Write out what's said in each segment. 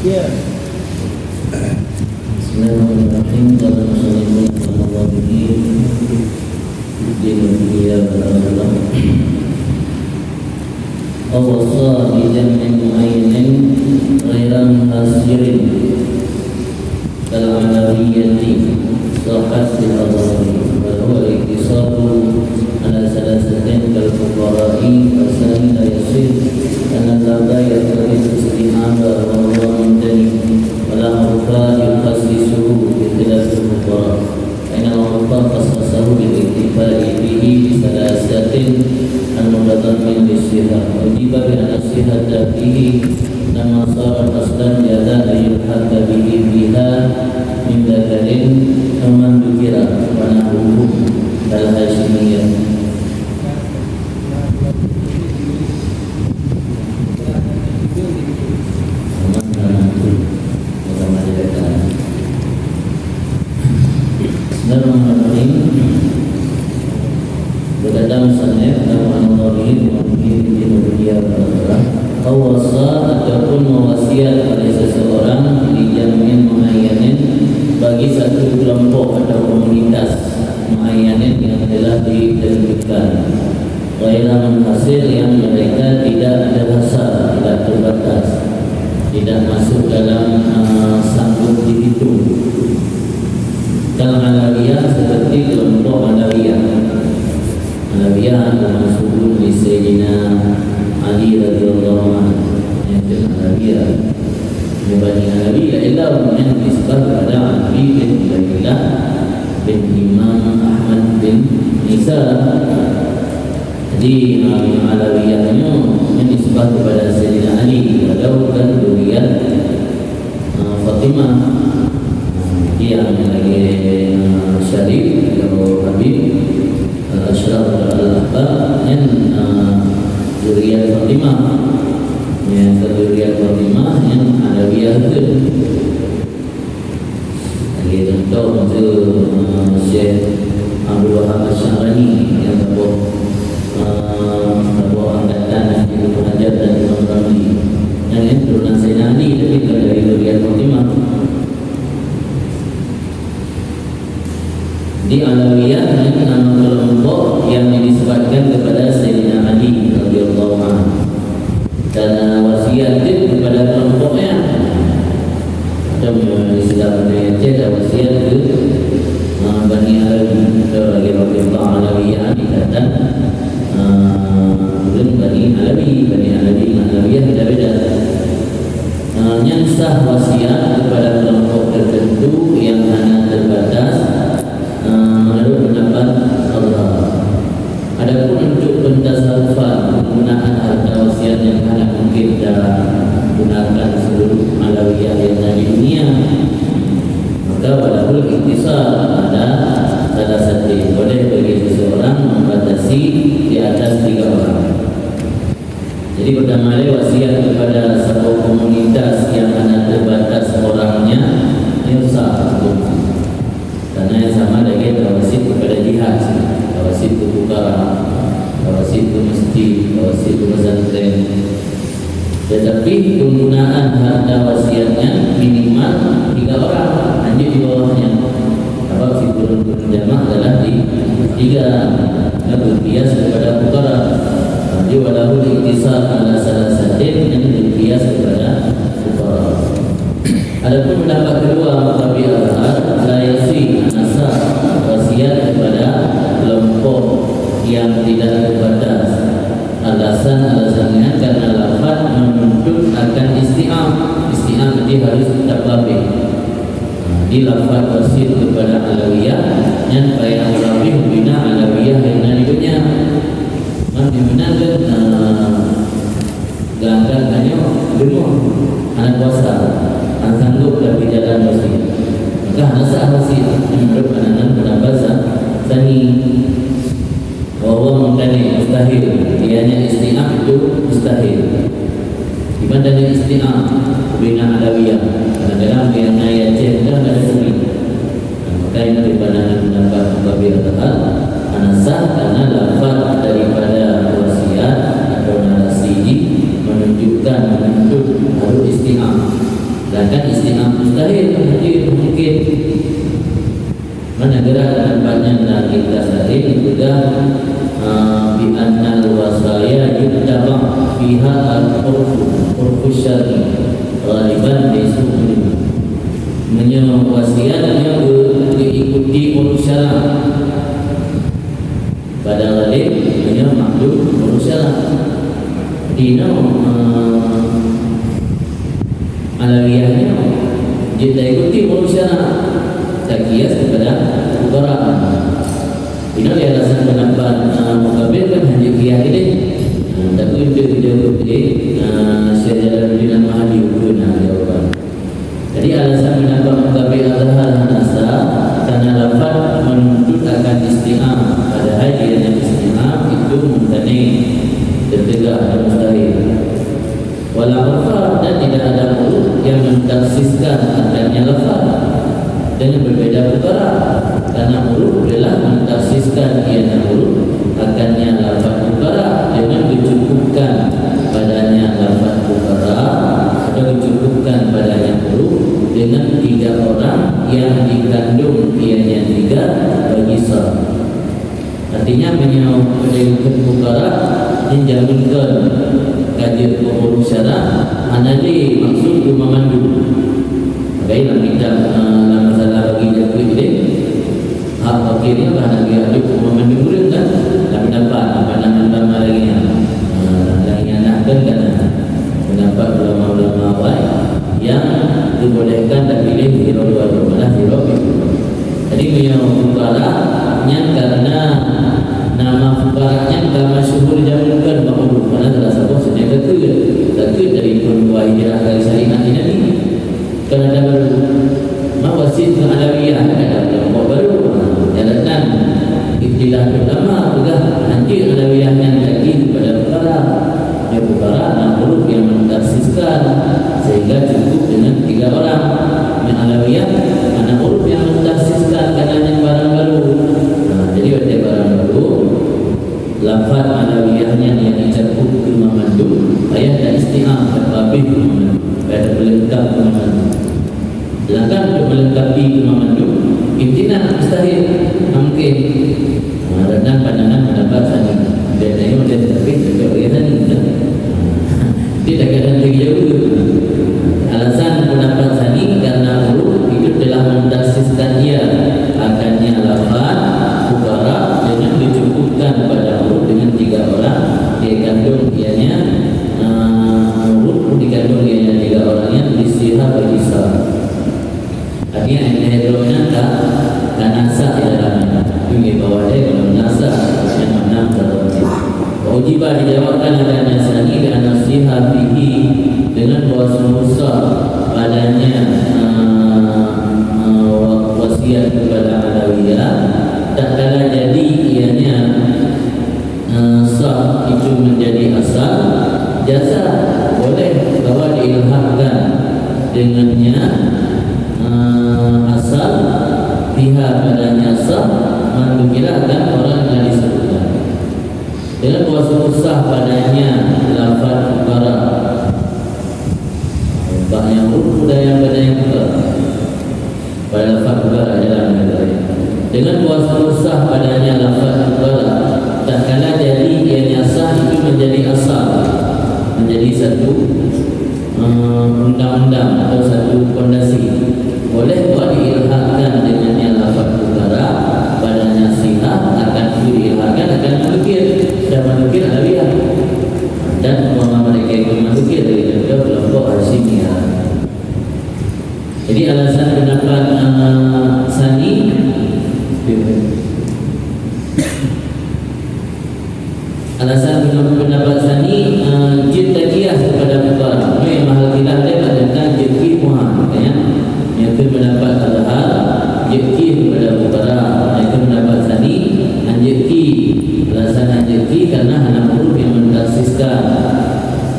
Ya. Bismillahirrahmanirrahim. Assalamualaikum warahmatullahi wabarakatuh. Awasa bijam'in mu'ayyanin ghairan hasirin kal-alawiyyati sahat bil-adhari wa huwa al-iktisadu ala salasatin kal-fuqara'i fasani la yasir anna la yaqtadi istihaba wa huwa mumtani wa la mawfa yukhasisuhu bi-khilafil fuqara aina mawfa khassasahu bil-iktifai bihi bisalasatin al-mudaddamin lisihah wajiba bi'an asihata bihi nama sarat aslan jada ayuhata bihi biha min dakarin aman dukira wanahuhu al-hashimiyah. Berkata misalnya awasa ataupun mewasiat oleh seseorang di jamin muayyanin bagi satu kelompok atau komunitas muayyanin yang telah ditentukan ghairan hasil yang mereka tidak ada hasar, tidak terbatas, tidak masuk dalam sanggup dihitung. Dalam Alawiyah seperti kelompok Alawiyah al-mansubun li Sayyidina Ali radhiyallahu anhu. Yang Alawiyah Bani Alawiyah ialah yang disebut pada Ali bin Ubaidillah bin Imam Ahmad bin Isa. Jadi Alawiyahnya yang disebut kepada Sayyidina Ali walau dan zuriyat Fatimah yang lagi syarif atau Habib Al-Ashraf Al-Ahbab yang zuriyat Fatimah, yang zuriyat Fatimah yang Alawiyah itu. Lagi contoh itu Syekh Abdul Wahab Asy-Syarani yang sebuah angkatan Ibnu Hajar dan Imam Ramli yang itu turunan Sayyidina Ali tapi dari zuriyat Fatimah. Di Alawiyah ini nama kelompok yang disebutkan kepada Sayyidina Ali radhiyallahu anhu dan wasiat kepada kelompoknya atau istilah Indonesia wasiat ke Bani Alawi atau lagi radhiyallahu Alawiyah dikatakan Bani Alawi Alawiyah beda-beda. Yang sah wasiat kepada kelompok tertentu yang hanya terbatas menurut pendapat Allah. Adapun untuk pentasawufan penggunaan harta wasiat yang hanya mungkin kita gunakan seluruh Alawiyah yang ada di dunia, maka walahul iktisar ada salah satu boleh bagi seseorang membatasi di atas 3 orang. Jadi pertama wasiat kepada sebuah komunitas yang hanya terbatas orangnya ini sah. Karena yang sama lagi tawasid kepada jihad, tawasid ke fukara, tawasid ke masjid, tawasid ke pesantren. Tetapi penggunaan harta wasiatnya minimal 3 orang, hanya di bawahnya. Sebab fitur jamaah adalah di 3 berbias kepada fukara. Jadi walahul iktisar ala salasatin yang berbias kepada fukara. Adapun pendapat kedua Tabi Al-Azhar la yasi anasa wasiat kepada kelompok yang tidak terbatas. Alasannya karena lafaz menuntut akan isti'am. Isti'am jadi harus tetap labih. Di lafaz wasiat kepada Alawiyah yang bayang labih bina Alawiyah yang nantinya Dimana gelangkan hanya demam anak puasa anak sanggup dari jalan wasiat, maka anak sah wasiat menurut pandangan pendapat Sani bahwa mengkani mustahil, ianya isti'am itu mustahil. Di mana dengan isti'am bina Alawiyah kadang-kadang yang ayat cinta ada suri, maka ini dari pandangan pendapat Tabi Al-Azhar anak sah karena lafaz daripada wasiat atau narasi menunjukkan menuntut harus isti'am. Sedangkan isti'am mustahil mungkin. Mana gerak tempatnya dalam kitab lain juga bi annal wasaya yuttaba fiha al-urfu syar'i ghaliban laysa mulima. Wasiatnya diikuti urus syara'. Pada ghalib hanya makhluk urus syara'. Dino alawiyahnya kita ikuti urus syara'. Tak kias kepada ubaraan. Ini adalah alasan kenapa mukabir kan hanya kias ini. Tapi untuk jauh sejarah dunia mahali guna jawapan. Jadi alasan kenapa mukabir adalah nasa karena lafaz menuntut akan isti'am. Padahal dia isti'am itu mumtani, tertegak dan mustahil. Walau dan tidak ada huruf yang mentaksiskan adanya lafaz. Dengan berbeda perkara, karena huruf adalah mentaksiskan ianya huruf akannya lafaz perkara dengan dicukupkan padanya lafaz perkara atau dicukupkan padanya huruf dengan 3 orang yang dikandung ianya 3 bagi sah. Artinya menyebutkan perkara menjaminkan kajian huruf syarat anali maksud memandu. Baiklah kita masalah bagi jatuh ini hak fakirnya bahan lagi ada memandu murid kan tapi dapat pandangan lagi nak kan pendapat ulama-ulama awal yang dibolehkan dan pilih hero malah hero. Jadi fukaranya karena nama fukaranya tak masyhur dijaminkan bahawa mana salah satu sedia takut dari penuai hijrah kali sarinah ini kerana baru mawasid alawiyah ada kelompok baru jalanan istilah pertama juga hancur alawiyahnya lagi kepada perkara dan huruf yang mentaksiskan sehingga cukup dengan 3 orang yang alawiyah mana huruf yang mentaksiskan karenanya barang baru. Jadi ada barang baru lafaz alawiyahnya yang dicakup ke memandu ayat dan isti'am terlebih pada pelengkap memandu. Sedangkan untuk melengkapi memandu imtina mustahil mungkin dan pandangan pendapat tadi bedanya sudah tapi juga tadi tidak ada lagi jauh. Alasan pendapat tadi karena huruf itu telah mentaksiskan dia akannya lafaz ukara dengan dicukupkan pada huruf dengan 3 orang dikandung ianya huruf dikandung ianya 3 orangnya disihah bagi sah. Artinya hidronya tak nasa di dalamnya. Ini bawah dia kalau nasa yang mana terjadi. Wajibah dijawabkan adanya sani dan nasihat fihi dengan wasmusa padanya wasiat kepada alawiyah tak kala jadi ianya sah itu menjadi asal jasa boleh bahwa diilhamkan dengannya asal pihak padanya sah mengkirakan orang yang disebutkan dengan wasmusah padanya lafaz ukara banyak huruf dan yang ukara pada lafaz ukara dalam negara dengan wasmusah padanya lafaz ukara tak kala jadi ianya sah itu menjadi asal menjadi satu undang-undang atau satu fondasi boleh buat diilhamkan dengannya lafaz ukara padanya sihah akan diilhamkan akan menukir dan menukir alawiyah dan mereka itu menukir dari kelompok Hashimiyah. Jadi alasan pendapat sani kita kias kepada ukara yang mahal kita ada tentang jeki muham yang pendapat al-hal jeki kepada ukara yang pendapat sani anjeki alasan anjeki karena anak huruf yang mentaksiskan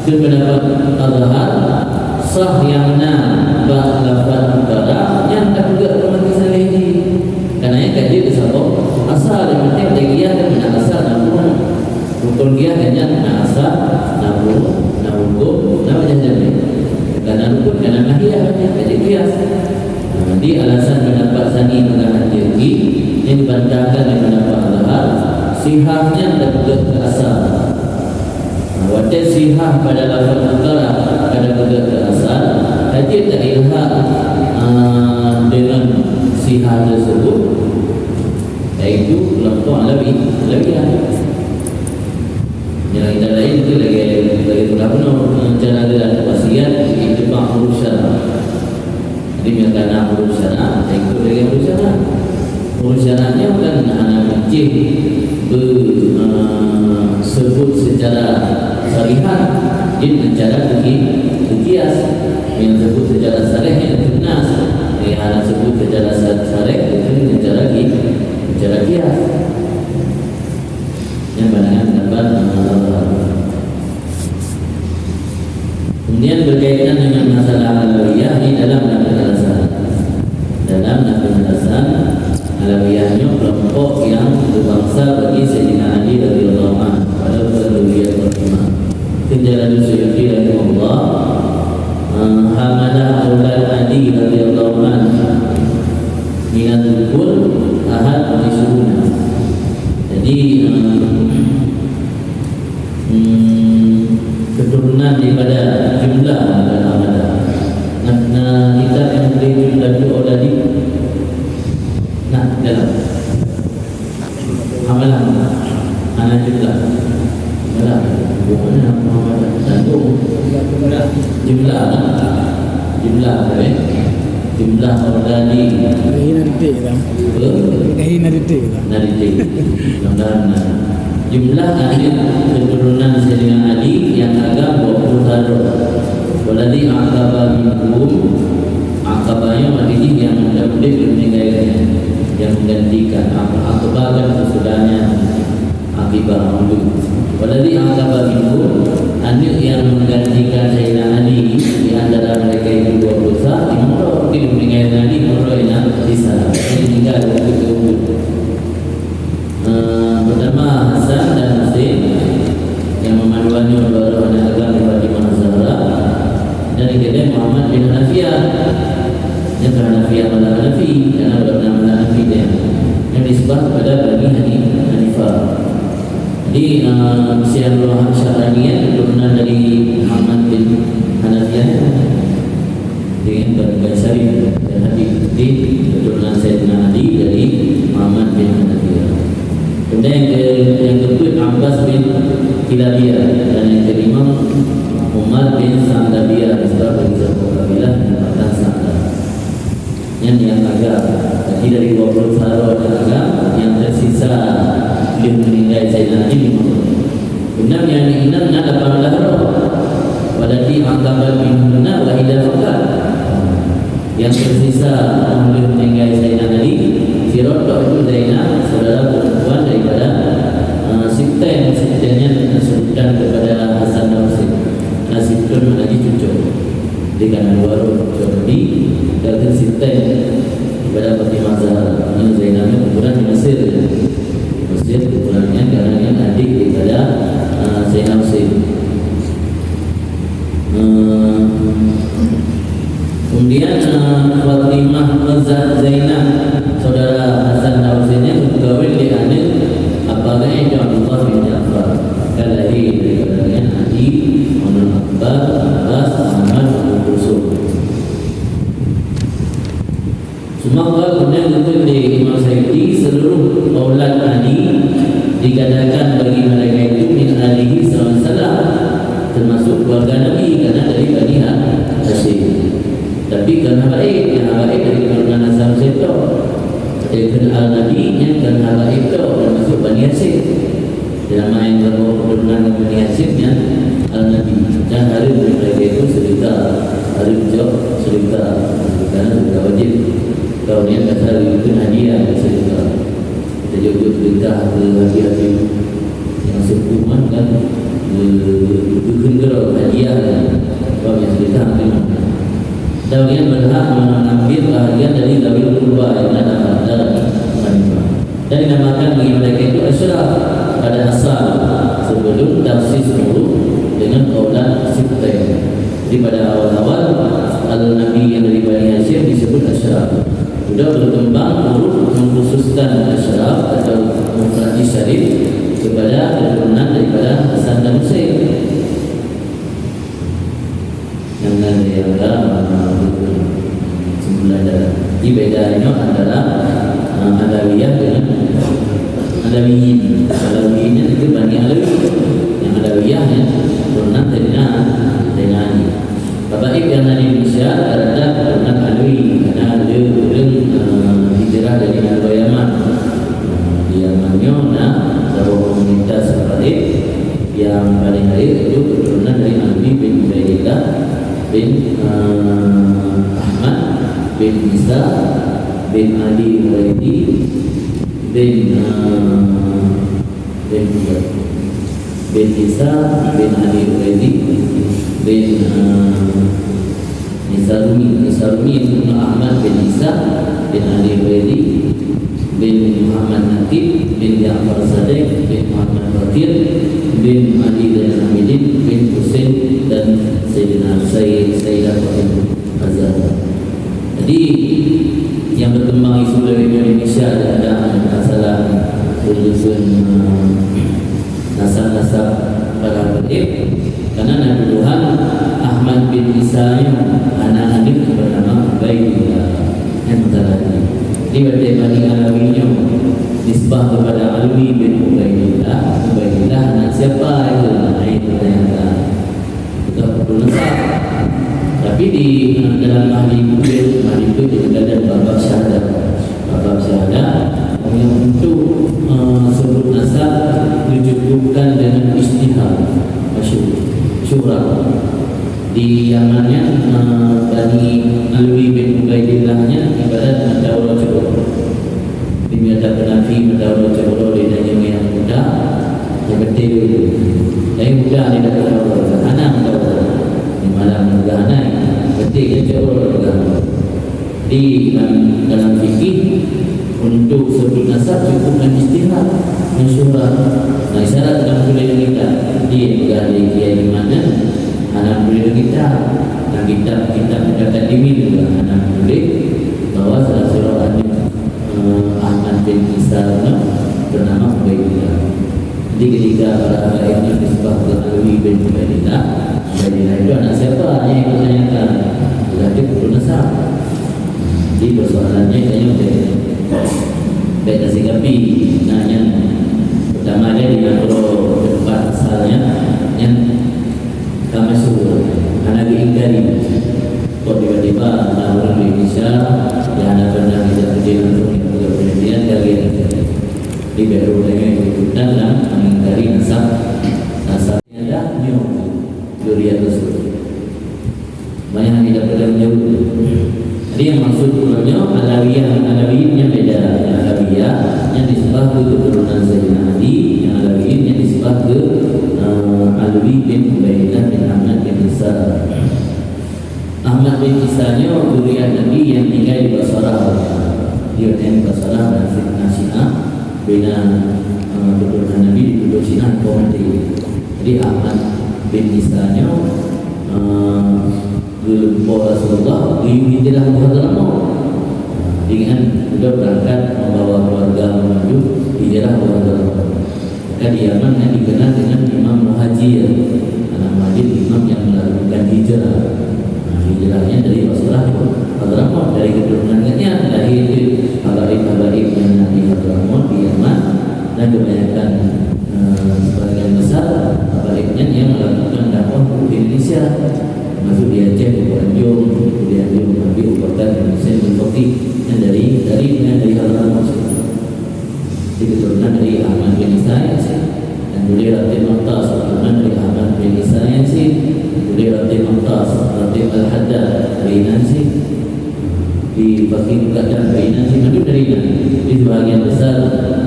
pendapat al-hal sah yang ba lafaz ukara yang tak juga pemakaian lagi karena yang kaji disebut asal yang penting dia dan asal namun rukun dia hanya asal namun nahukum nama jajan karena rukun karena nahiah dibantahkan dengan pendapat al-Lahar, sihahnya terpegang ke asal. Wadah sihah pada lafaz mutara pada pegang ke asal, haji tak ilhaq dengan sihah tersebut, iaitu kelompok alawiyah. Yang kita lain itu lagi penuh cara dalam wasiat itu huruf syarak. Jadi menyatakan huruf syarak, itu lagi huruf syarak. Huruf syaraknya bukan hanya mencih sebut secara syariah, dia secara kias, yang sebut secara syarih yang tunas, yang sebut secara syarih itu secara kias. Yang pandangan dapat kemudian berkaitan dengan masalah alawiyah ini dalam penjelasan alawiyahnya kelompok yang berbangsa bagi Sayyidina Ali radhiyallahu anhu pada uluhiyah pertama. Penjelasan Suyuti rahimahullah, hamadah aulad Ali radhiyallahu anhu minatul kul ahad wa isruna. Jadi keturunan daripada jumlah hamadah. Nah, kita yang beri jumlah itu tadi. Nah, dalam hamalah anak jumlah. Dalam bukannya hamadah satu jumlah jumlah tadi jumlah ahli keturunan Sayyidina Ali yang agak 20 tahun. Waladi aqaba minhum, aqabanya maknanya yang mendapatkan meninggalnya, yang menggantikan aqaba kan sesudahnya akibah dulu. Waladi aqaba minhum, ahli yang menggantikan Sayyidina Ali di antara mereka itu 20 tahun. Imro dia meninggalkan Ali, imro yang disana meninggal waktu itu. Pertama Hasan dan Husain yang memaduannya dua anak agama Fatimah Zahra, dan yang kedua Muhammad bin Hanafiyah yang Hanafiyah malah Hanafi karena bernama Hanafi dia yang disebut kepada Bani Hanifah. Jadi Syiarul Hamsyaraniyah keturunan dari Muhammad bin Hanafiyah dengan Bani Syarif dan Habib keturunan Sayyidina Ali dari Muhammad bin Hanafiyah. Kemudian yang kedua Abbas bin Kilabiyah, dan yang kelima Umar bin Sa'dabiyah, sebab dari sebuah kabilah dinamakan Sa'dab. Yang agak jadi dari 20 sarau agak yang tersisa dia meninggal Sayyidina Ali. Kemudian yang diingatnya 18 roh, walati aqabal minhunna wahidah fakat. Yang tersisa dia meninggal Sayyidina Ali, Sirot itu Zainab, saudara perempuan daripada Sibtanya disebutkan kepada Hasan dan Husain. Sibtun lagi cucu dengan dua cucu dan Sibtan kepada Fatimah Zahra. Ini Zainabnya kebetulan di Mesir, kebetulannya karena yang adik daripada Sayyidina Husain. Kemudian Fatimah Zainab, saudara Hasan dan Husainnya berkawin di adik apakah itu Abdullah bin Ja'far, kalahi daripada Ali, Muhammad Akbar, Abbas, Muhammad Abu Kusum. Semua kemudian itu di Imam Syafi'i, seluruh aulad Ali dikatakan bagi mereka itu min alihi SAW, termasuk keluarga Nabi karena dari Bani Hashim. Tapi karena baik, yang baik dari keluarga Hasan itu, kenal Nabi yang kenal baik itu termasuk Bani Hashim. Dalam yang terbawa keturunan Bani Hashimnya Al-Nabi, dan hari mereka itu cerita hari cerita karena cerita wajib. Kalau dia kata itu hadiah cerita, kita juga cerita hadiah yang sepuman kan itu kenal hadiah kalau yang cerita itu. Dan dia berhak mengambil bahagian dari Zawil Qurba yang ada pada Hanifah, dan dinamakan bagi mereka itu Asyraf pada asal sebelum tafsis dulu dengan aulad Sibtain. Jadi pada awal-awal Al-Nabi yang dari Bani Hashim disebut Asyraf. Sudah berkembang huruf mengkhususkan Asyraf Jangan dianggap sebelah darah. Jadi bedanya antara Alawiyah dengan Alawiyin. Alawiyin itu Bani Alawi. Yang Alawiyahnya keturunan dari Ali. Bapak Ibu yang ada di Indonesia ada keturunan Alawi karena dia hijrah dari Al Yaman. Di Yamannya sebuah komunitas Bapak Ibu yang paling akhir itu keturunan dari Alawi bin Ubaidillah bin Ahmad bin Isa bin Ali Uraidi bin Isa bin Ali Uraidi bin Nisarumi bin Ahmad bin Isa bin Ali Uraidi bin Muhammad Natib bin Ja'far Sadiq bin Muhammad Fakir bin Ali dan Hamidin bin Husain dan Sayyidina Sayyidah Fatimah Azhar. Jadi yang berkembang isu dari Indonesia ada masalah urusan nasab-nasab para Habib karena Nabi Tuhan Ahmad bin Isa anak adik bernama Ubaidillah yang terjadi di Bani Alawinya nisbah kepada Alwi bin Ubaidillah. Ubaidillah anak siapa itu? Itu ternyata kita perlu nasab. Tapi di dalam ahli itu juga ada bab syahadat. Bab syahadat yang untuk sebut nasab dicukupkan dengan ijtihad syura. Di Yamannya Bani Alwi bin Ubaidillahnya ibarat mendaulah curug. Dimiliki penafi mendaulah curug lidahnya yang muda yang kecil itu. Yang muda tidak mendaulah, anak mendaulah. Di malam mendaulah, kecil curug mendaulah. Di dalam fikih untuk sebut nasab cukupkan ijtihad syura. Nah, syarat dalam kuliah kita dia berada di kiai mana anak boleh kita dan kita mendapat dimin juga anak boleh bahwa salah seorang Ahmad bin Isa bernama Ubaidillah. Jadi ketika para ayahnya disebut Alwi bin Ubaidillah, Ubaidillah itu anak siapa? Yang ditanyakan berarti perlu nasab. Jadi persoalannya kayaknya beda sikapi. Nah, yang pertama dia di makro tempat asalnya yang kami suruh anak diingkari kok tiba-tiba orang di Indonesia yang ada pernah tidak kerja langsung yang juga penelitian kalian di baru dengan ikutan dan mengingkari nasabnya ada Juria tersebut banyak yang tidak pernah menjauh. Jadi yang maksud Alawiyah yang beda. Yang Alawiyah yang disebut ke keturunan Sayyidina Ali, yang Alawiyin yang disebut ke Alwi bin Ubaidillah bin Ahmad bin Isa. Ahmad bin Isa-nya durian Nabi yang tinggal di Basrah. Dia di Basrah dan Syiah bina keturunan Nabi di Pulau Syiah Komedi. Jadi Ahmad bin Isa-nya Gulumpo Rasulullah hijrah ke Hadramaut dengan sudah berangkat membawa keluarga menuju hijrah ke Hadramaut. Maka di Yaman yang dikenal dengan Imam Muhajir. Anak Muhajir imam yang melakukan hijrah. Hijrahnya dari Basrah ke Hadramaut, dari keturunannya dari habaib-habaib yang di Hadramaut di Yaman, dan kebanyakan sebagian besar habaibnya yang melakukan dakwah di Indonesia. Masuk di Aceh, Bukit Nabi Ubatan dan Hussein bin Fakih yang dari Hadramaut. Di keturunan dari Ahmad bin Isa dan beliau Ratib Muqtas, keturunan dari Ahmad bin Isa beliau Ratib Muqtas, Ratib Al-Haddad dari Nansi, di Fakih Muqaddam dari Nansi, itu dari Nansi. Di sebagian besar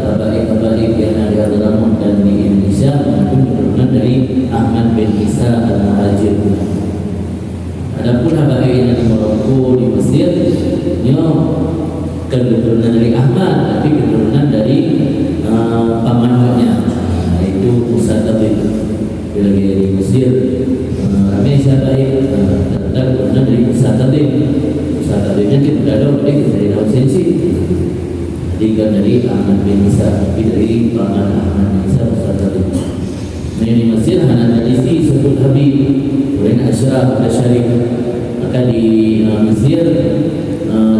habaib-habaib yang ada di Hadramaut dan di Indonesia itu keturunan dari Ahmad bin Isa Al-Muhajir. Adapun habaib yang di Maroko, di Mesir, keturunan dari Ahmad, tapi keturunan dari pamannya, yaitu Musa Tabib. Bila di Mesir, ramai habaib terhadap keturunan dari Musa Tabib. Musa Tabibnya tidak ada oleh dari Nausensi. Tiga dari Ahmad bin Isa, tapi dari paman Ahmad bin Isa Musa Tabib. Di Mesir hanya tradisi sebut Habib, kemudian Ashraf, Syarif. maka di Mesir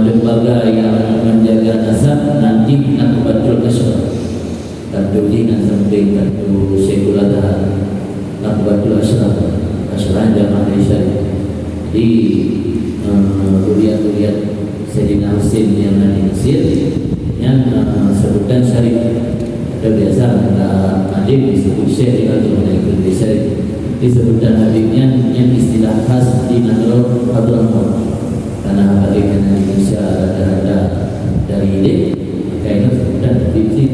lembaga yang menjaga nasab nanti Naqbatul Ashraf Tadudi dan samping Tadu Syekhul Adha Naqbatul Ashraf Ashraf Jamaah Aisyah di kuliah-kuliah Sayyidina Husain yang ada di Mesir yang sebutan syarif atau biasa adik disebut syekh atau menaikkan di syarif disebutkan habibnya yang istilah khas di Nadrul Hadramaut karena habib yang di Indonesia ada dari ini maka itu sebutan habib sih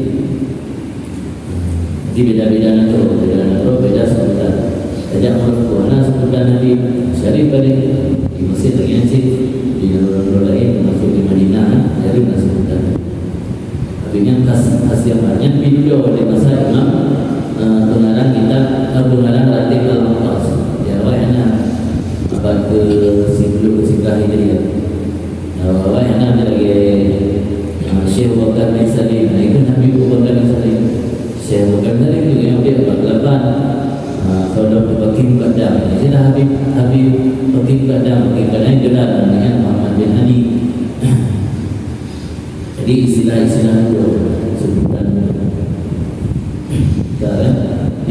di beda-beda Nadrul beda sebutan sejak Marokko sebutan habib syarif balik di Mesir dengan sih di Nadrul lain termasuk di Madinah dari sebutan habibnya khas yang banyak video di masa Imam pengarang kita pengarang Ratib Al-Muqtas ya wahana abad ke-10 ke-11 Hijriah wahana lagi Syekh Bakar bin Salim itu Nabi Bakar bin Salim Syekh Bakar bin Salim itu yang dia abad ke-8 kalau Bakim Qadam ini dah Habib Bakim Qadam yang gelar dengan Muhammad bin Hadi jadi istilah-istilah itu sebutan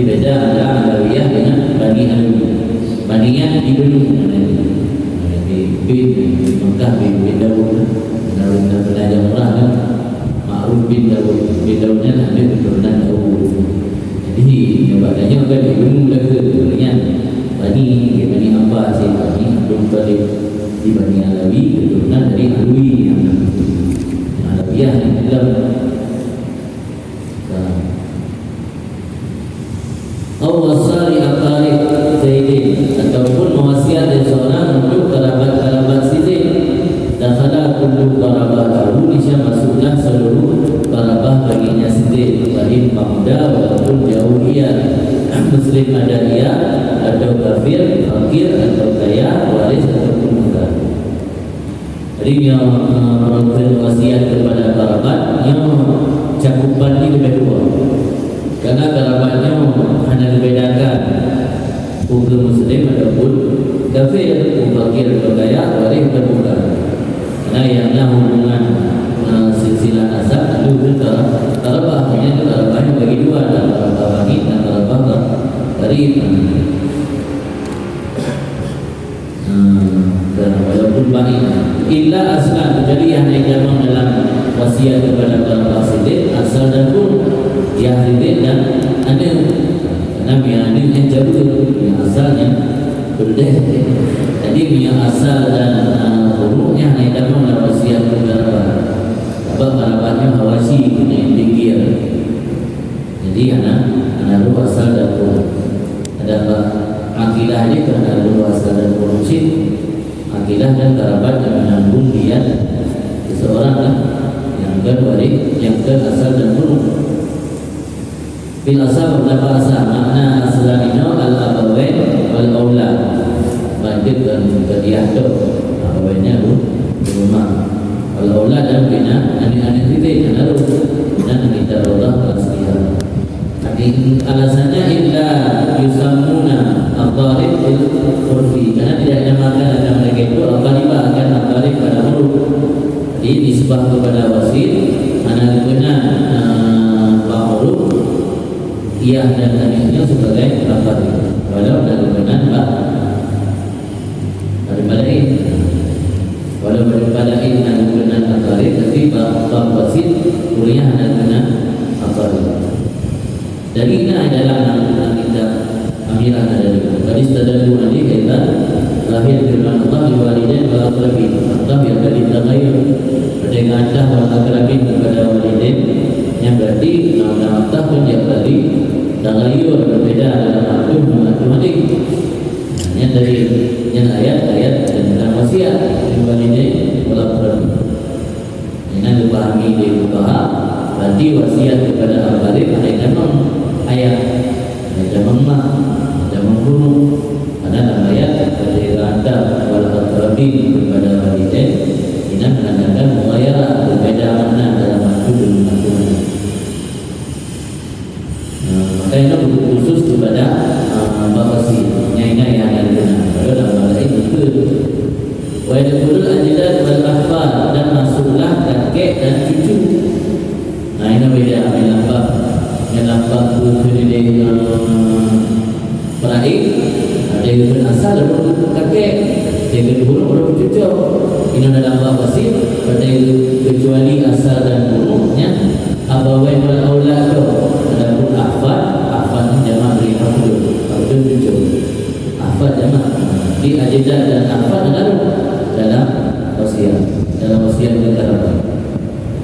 di beda ada Alawiyah dengan Bani Alwi. Baninya di dulu di Mekah bin Dawud dan Raja Murah kan Ma'ruf bin Dawud Dawudnya ada keturunan Dawud jadi badannya juga di dulu dengan Bani Abbas Bani Abdul Talib di Bani Alawi keturunan dari Alwi yang Alawiyah yang dalam wasari aqarib Zaidin ataupun mewasiat dari seorang untuk kerabat-kerabat si Zaid dan kala kullu qarabatahu nisya masuklah seluruh kerabat baginya si Zaid bahin pemuda walaupun jauh dia muslim ada dia atau kafir fakir atau kaya waris ataupun muda jadi yang melakukan wasiat kepada kerabat yang cakupan ini lebih luas karena kerabatnya hanya dibedakan hukum muslim ataupun kafir, fakir atau kaya, waris atau bukan. Karena yang hubungan silsilah nasab itu kerabah hanya kerabahnya bagi dua dan kerabah bagi dan kerabah karib. Walaupun baik, illa aslan jadi hanya jamak dalam wasiat kepada kerabah siddiq asal dan pun yang hidup dan ada Nabi yang ada yang jauh yang asalnya berdeh jadi yang asal dan hurufnya hanya dalam wasiat kepada kerabatnya hawasi yang tinggi jadi anak ruh asal dan huruf ada akidah ini kerana ruh asal dan huruf akidah dan kerabat yang menanggung dia seseorang yang berwaris yang asal dan huruf bil asal berapa asal makna aslanina al-abawain wal-aulad wajib dan kediahdo abawainnya rumah wal-aulad dan bina anak-anak titik anak dan kita Allah asliha alasannya illa yusammuna aqarib al-urfi karena tidak dinamakan ada mereka itu aqaribah akan aqarib pada huruf jadi nisbah kepada wasit anak benar huruf ia dan anaknya sebagai lafaz walau dari benar daripada ini walau daripada ini dan benar akari tapi bab wasit kuliah dan benar akari dari ini adalah kita amirah ada tadi istadallu alaihi kita lahir firman Allah liwalidain wa aqrabin Allah yang tadi tergayur dengan adah wa aqrabin kepada walidain yang berarti nama Allah pun yang tadi tagayur berbeda dalam matematik yang dari yang ayat tentang wasiat walidain wal aqrabin ini dipahami di fuqaha berarti wasiat kepada aqrabin ada ayat ada mamah ada guru ada dalam ayat dari randa wal aqrabin kepada walidain ini menandakan mughayarah berbeda makna dalam matematik Karena khusus kepada bapa si nyai yang ada dalam dalam itu afar, dan masuklah kakek dan cucu. Nah ini beda. Yang lambang tu jadi peraih, ada yang asal dan kakek, yang kedua baru cucu. Ini ada lambang wasif, pada kecuali asal dan buruknya abawain wal aulad tu. Ada pun afad jamak dari hafdul cucu. Afad jamak di ajidah dan afad dalam wasiat negara.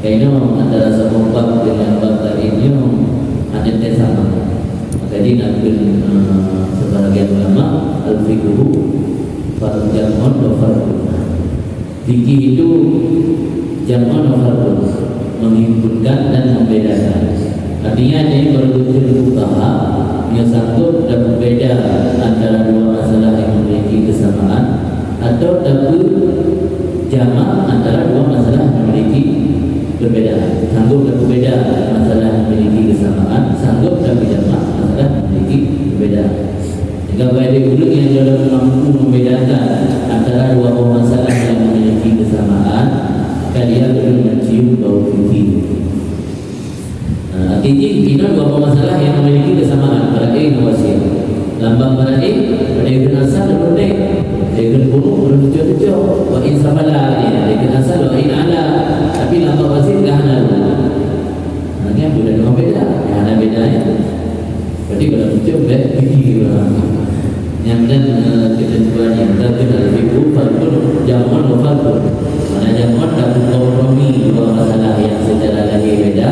Kaino antara satu bab dengan bab lainnya ada sama. Maka dia nakul sebahagian ulama al-fiqhu fardu jam'un wa fardu. Fikih itu jam'un wa fardu, menghimpunkan dan membedakan. Artinya dia berlutur fuqaha yang sanggup dan berbeda antara dua masalah yang memiliki kesamaan, atau dapat jamak antara dua masalah yang memiliki perbedaan. Sanggup dan berbeda masalah yang memiliki kesamaan, sanggup dan jamak masalah yang memiliki perbedaan. Jika baik ulul yang dalam mampu membedakan antara dua masalah yang memiliki kesamaan, maka dia perlu mencium bau fikih. Artinya ini dua masalah yang memiliki kesamaan, peraih dan wasiat. Lambang peraih pada yang asal dan berdek, yang buruk bertujuh-tujuh. Wa in sabala yang asal wa in ala, tapi lambang wasiat dah ada. Ini apa dah nama beda? Yang ada beda ya. Berarti kalau tujuh baik fikir. Yang dan ketentuan yang terkena fikir fardu jamun wa fardu. Mana jamun dapat kompromi dua masalah yang secara lahir beda.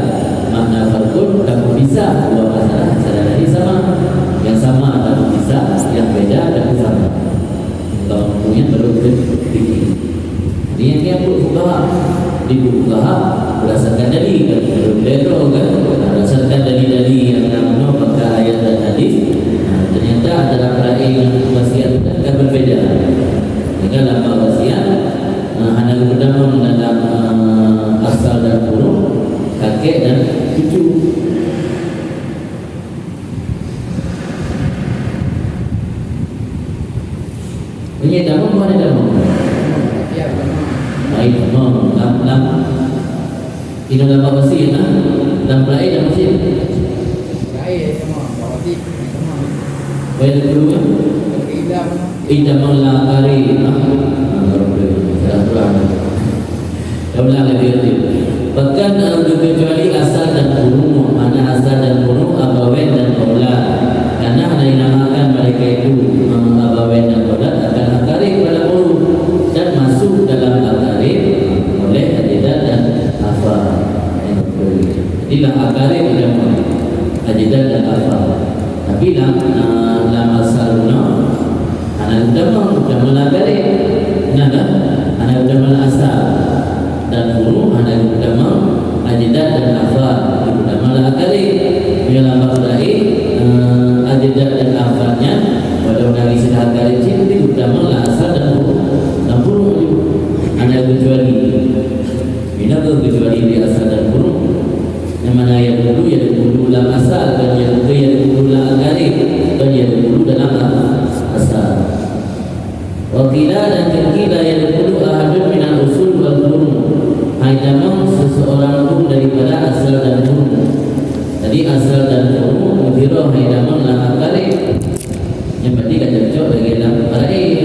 Makna fardu dapat bisa dua masalah secara lahir sama. Yang sama dapat bisa, yang beda dapat sama. Kalau punya perlu fikir. Ini yang perlu fuqaha. Di fuqaha berdasarkan dalil kan, berlero kan, berdasarkan dalil-dalil yang namanya pada ayat dan hadis. Ternyata antara peraih dan wasiat agak berbeda. Jika dalam wasiat hanya pertama dalam asal dan buruk, kakek dan cucu. Ini dalam mana dalam? Ya, baik, dalam ini dalam wasiat lah, dalam peraih dan wasiat. Peraih sama wasiat. Baik dulu kan? Idam Allah kari. Daulah lebih. Bahkan kecuali asal dan buruk, mana asal dan buruk, abawen dan aulad. Karena ada dinamakan mereka itu abawen dan aulad akan akarib pada buruk dan masuk dalam akarib oleh ajidat dan afar. Inilah akarib dalam ajidat dan afar. Tapi dalam asalnya anak utama melagari, anak utama asal dan guru anak utama ajidat dan afar utama melagari. Bila berlari ajidat dan afarnya pada dari sudah akari itu utama asal dan guru anak kecuali. Bila kecuali di asal dan guru. Yang mana yang dulu dalam asal, dan yang dulu dalam akarib, dan yang dulu dalam asal. Wakila dan kira yang dulu ahadun minal usul wal furu. Haidamang seseorang pun daripada asal dan furu. Tadi asal dan furu mudhirah haidamang dalam akarib. Yang berarti tak cocok bagi dalam paraih.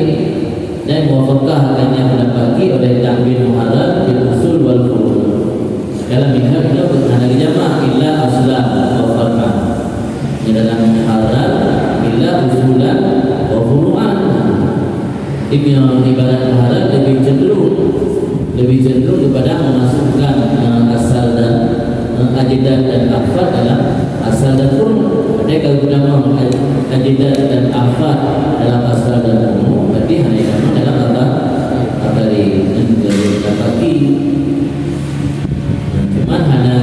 Dan muwafaqah akan yang mendapati oleh ta'wil muharram bil usul wal furu. Dalam minhaj itu ada jamak illa aslan wa far'an. Di dalam haram illa usulan wa furu'an. Ini ibarat haram lebih cenderung kepada memasukkan asal dan ajidat dan afar dalam asal dan furu'. Mereka guna ajidat dan afar dalam asal dan furu'. Berarti hanya dalam akari dan dapati. Hanya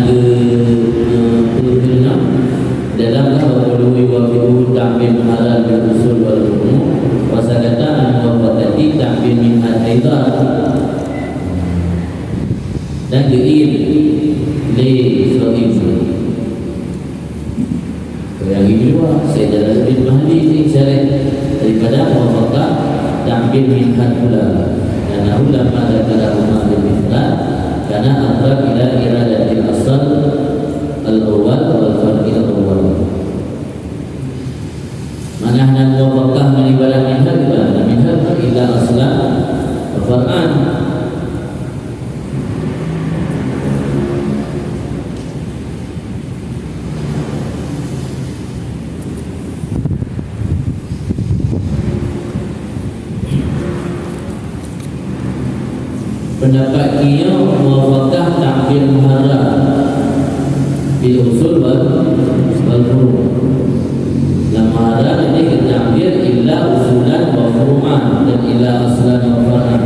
dalam qaulul wa ta'min halal bil usul wal hukm wa sakata an waqati ta'min min al-aidan dan diin li sahih. Yang kedua saya dalam bin Mahdi ini syarah daripada waqata ta'min min al-halal. karena ulama dzakara huma bil mithlan karena aqrab ila iradatil asal al-awwal wal far'il al-awwal. Manahna muwaffaqah min ibadah minha ila aslan wa far'an. Pendapat dia muwafaqah ta'bir muharram bil usul wal furu'. Dalam muharram ini ta'bir illa usulan wa furu'an dan illa aslan wa far'an.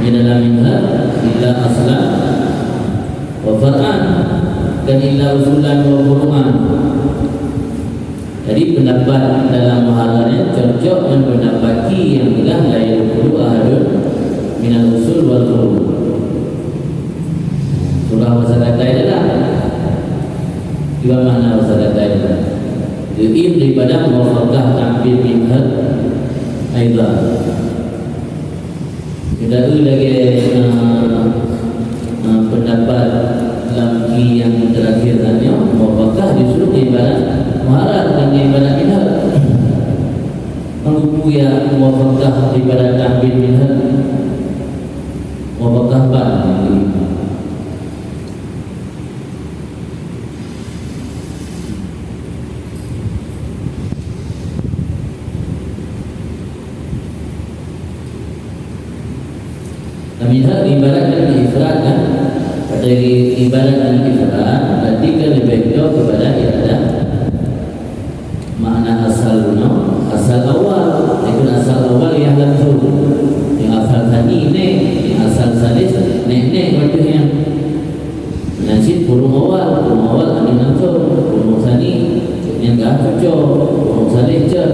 Di dalam minha illa aslan wa far'an dan illa usulan wa furu'an. Jadi pendapat dalam muharram cocok dengan pendapat ki yang bilang la yaqulu ahadun minal usul wal furu'. Surah wasadatai adalah dua makna wasadatai adalah diim daripada muwafaqah ta'bir minha aidan. Kita lagi pendapat lagi yang terakhir tadi muwafaqah disuruh ibarat muharram dan ibarat minha. Mengupu ya muwafaqah ibarat ta'bir minha muwafaqah ban. Minha ibarat dan ifrad kan. Pada ibarat dan ifrad berarti kan lebih jauh kepada iradah makna asal asal awal. Itu asal awal yang langsung, yang asal tani ini, yang asal salis nek maksudnya nasib burung awal ani langsung, burung tani yang gak cocok, burung salis je.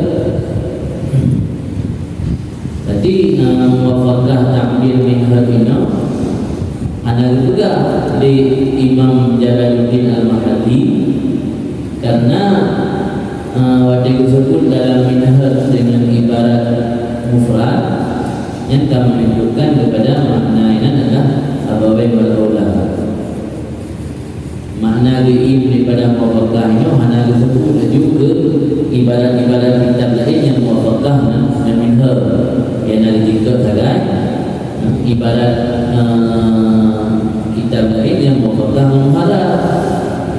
Jadi muwafaqah ta'bir minha bina ada juga di Imam Jalaluddin Al-Mahdi karena waktu disebut dalam minha dengan ibarat mufrad yang kami menunjukkan kepada makna ini adalah abawai wal aulad. Makna diim daripada muwafaqah ini makna disebut juga ibarat-ibarat kitab lain yang muwafaqah dan minha yang ada jika sagai ibarat kitab lain yang muwafaqah muharram.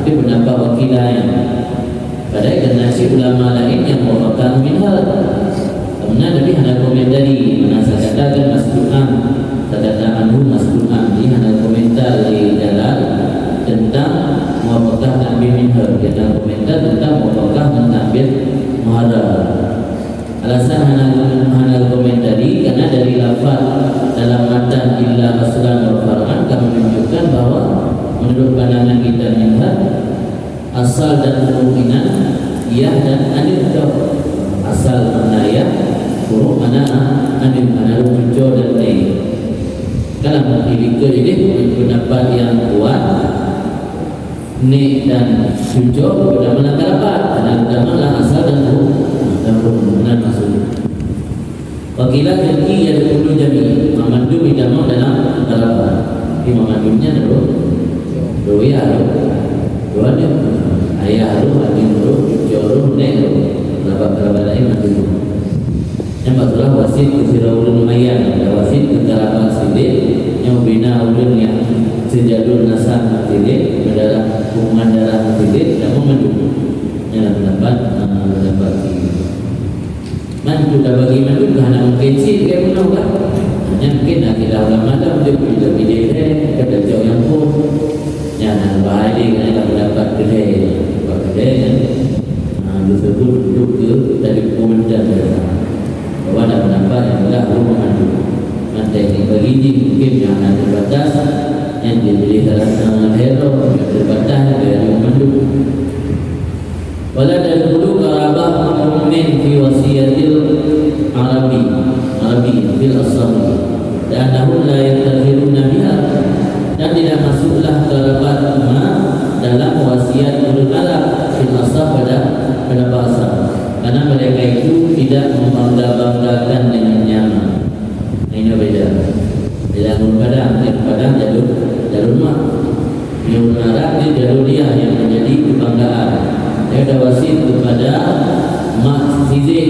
Itu pendapat wakilah yang padahal generasi ulama lain yang muwafaqah minha. Kemudian lebih ada komentari mana saya katakan mas'ulan kata anhu mas'ulan ini ada komentar di dalam tentang muwafaqah ta'bir minha. Kita komentar tentang muwafaqah dan ta'bir muharram. Alasan hana komentari karena dari lafaz dalam matan illa aslan wa far'an kami menunjukkan bahawa menurut pandangan kita minha asal dan kemungkinan ya dan anil asal mana ya furu' mana anil mana muncul dan lain. Kalau ini pendapat yang kuat ni dan muncul pada mana dapat dan dalamlah asal dan benar maksud. Wakilah jadi yang perlu jadi memandum idamah dalam harapan. Di memandumnya dua ya dua dia ayah lu adik lu jauh nek kerabat lain mandum. Yang masalah wasit kesiraulun lumayan ada wasit ke kerabat sidik yang bina ulun yang sejadul nasab sidik berdarah hubungan darah sidik dan memandum. Yang pendapat mandu dah bagi mandu kerana mungkin sih dia pun kan hanya mungkin nak kita ulama dah untuk kita pilih kita jauh yang pun jangan bahaya kerana dapat kedai kan disebut duduk ke dari komentar bahawa ada pendapat yang tidak perlu memandu nanti ini bagi ini mungkin yang ada terbatas yang dibeli dalam hero yang terbatas dari memandu. Wala dahulu karabah mu'min fi wasiyatil Arabi fil asali dan dahulu la yaktafiruna biha dan tidak masuklah kerabat dalam wasiat ulul Arab fil asal pada bahasa karena mereka itu tidak membanggakan dengan nyaman Ini beda. Jalur Padang jalur mak. Yang Arab itu jalur dia yang menjadi kebanggaan. Dia ada wasit kepada mak Sidin.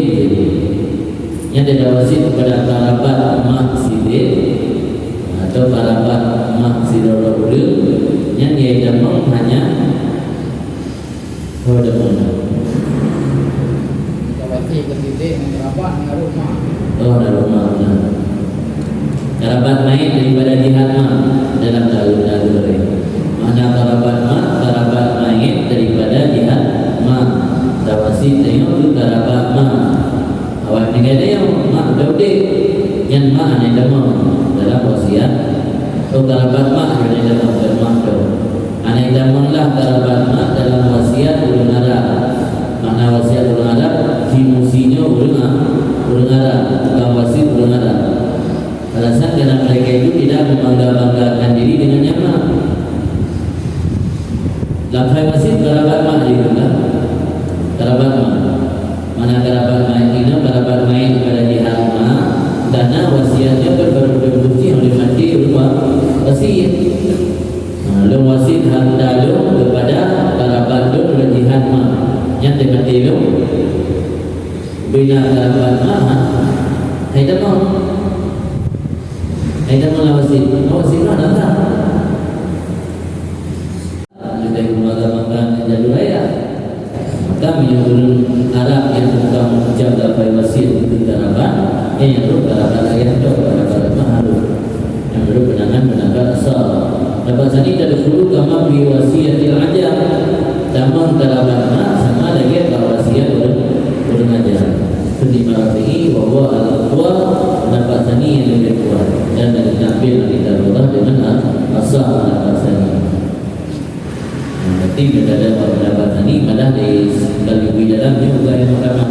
Yang ada wasit kepada kerabat mak Sidin atau kerabat mak Sidorobul. Yang dia damang hanya mana? Wasit ke Sidin kerabat ngaruh mak. Oh, ngaruh mak. Kerabat main daripada jihad mak dalam jalur ini. Mana kerabat main daripada jihad mak. Tawasi tengok tu kerabat mak. Awak negara yang mak daudik yang mak yang demam dalam wasiat. Tu kerabat mak yang demam dalam mak tu. Anak demam lah kerabat mak dalam wasiat ulun Arab. Mana wasiat ulun Arab dimusinya ulun Arab. Bukan wasiat ulun Arab. Alasan kerana mereka itu tidak membanggakan diri dengan nyaman. Lafai masih kerabat mak juga. Kerabat mak. Mana kerabat mak ini kerabat main kepada jihad mak. Karena wasiatnya berbukti oleh mati rumah wasiat. Lalu wasiat hantar kepada kerabat oleh jihad mak. Yang mati bina kerabat mak. Hai demam. Ada wasit mana tak? Ada kemagaman jalur raya. Maka menyuruh Arab yang bukan jaga wasit itu kerabat, yang kerabat ayah itu kerabat maharu, yang penangan asal. Dapat sini dari dulu kama biwasiatil aja, damang kerabat mak sama lagi wasiat urang aja. Seni marafi bahwa al-aqwa dapat sani yang lebih kuat dan dari tampil kita Allah dengan asal dapat sani. Berarti kita dapat sani malah di sekali dalamnya juga yang pertama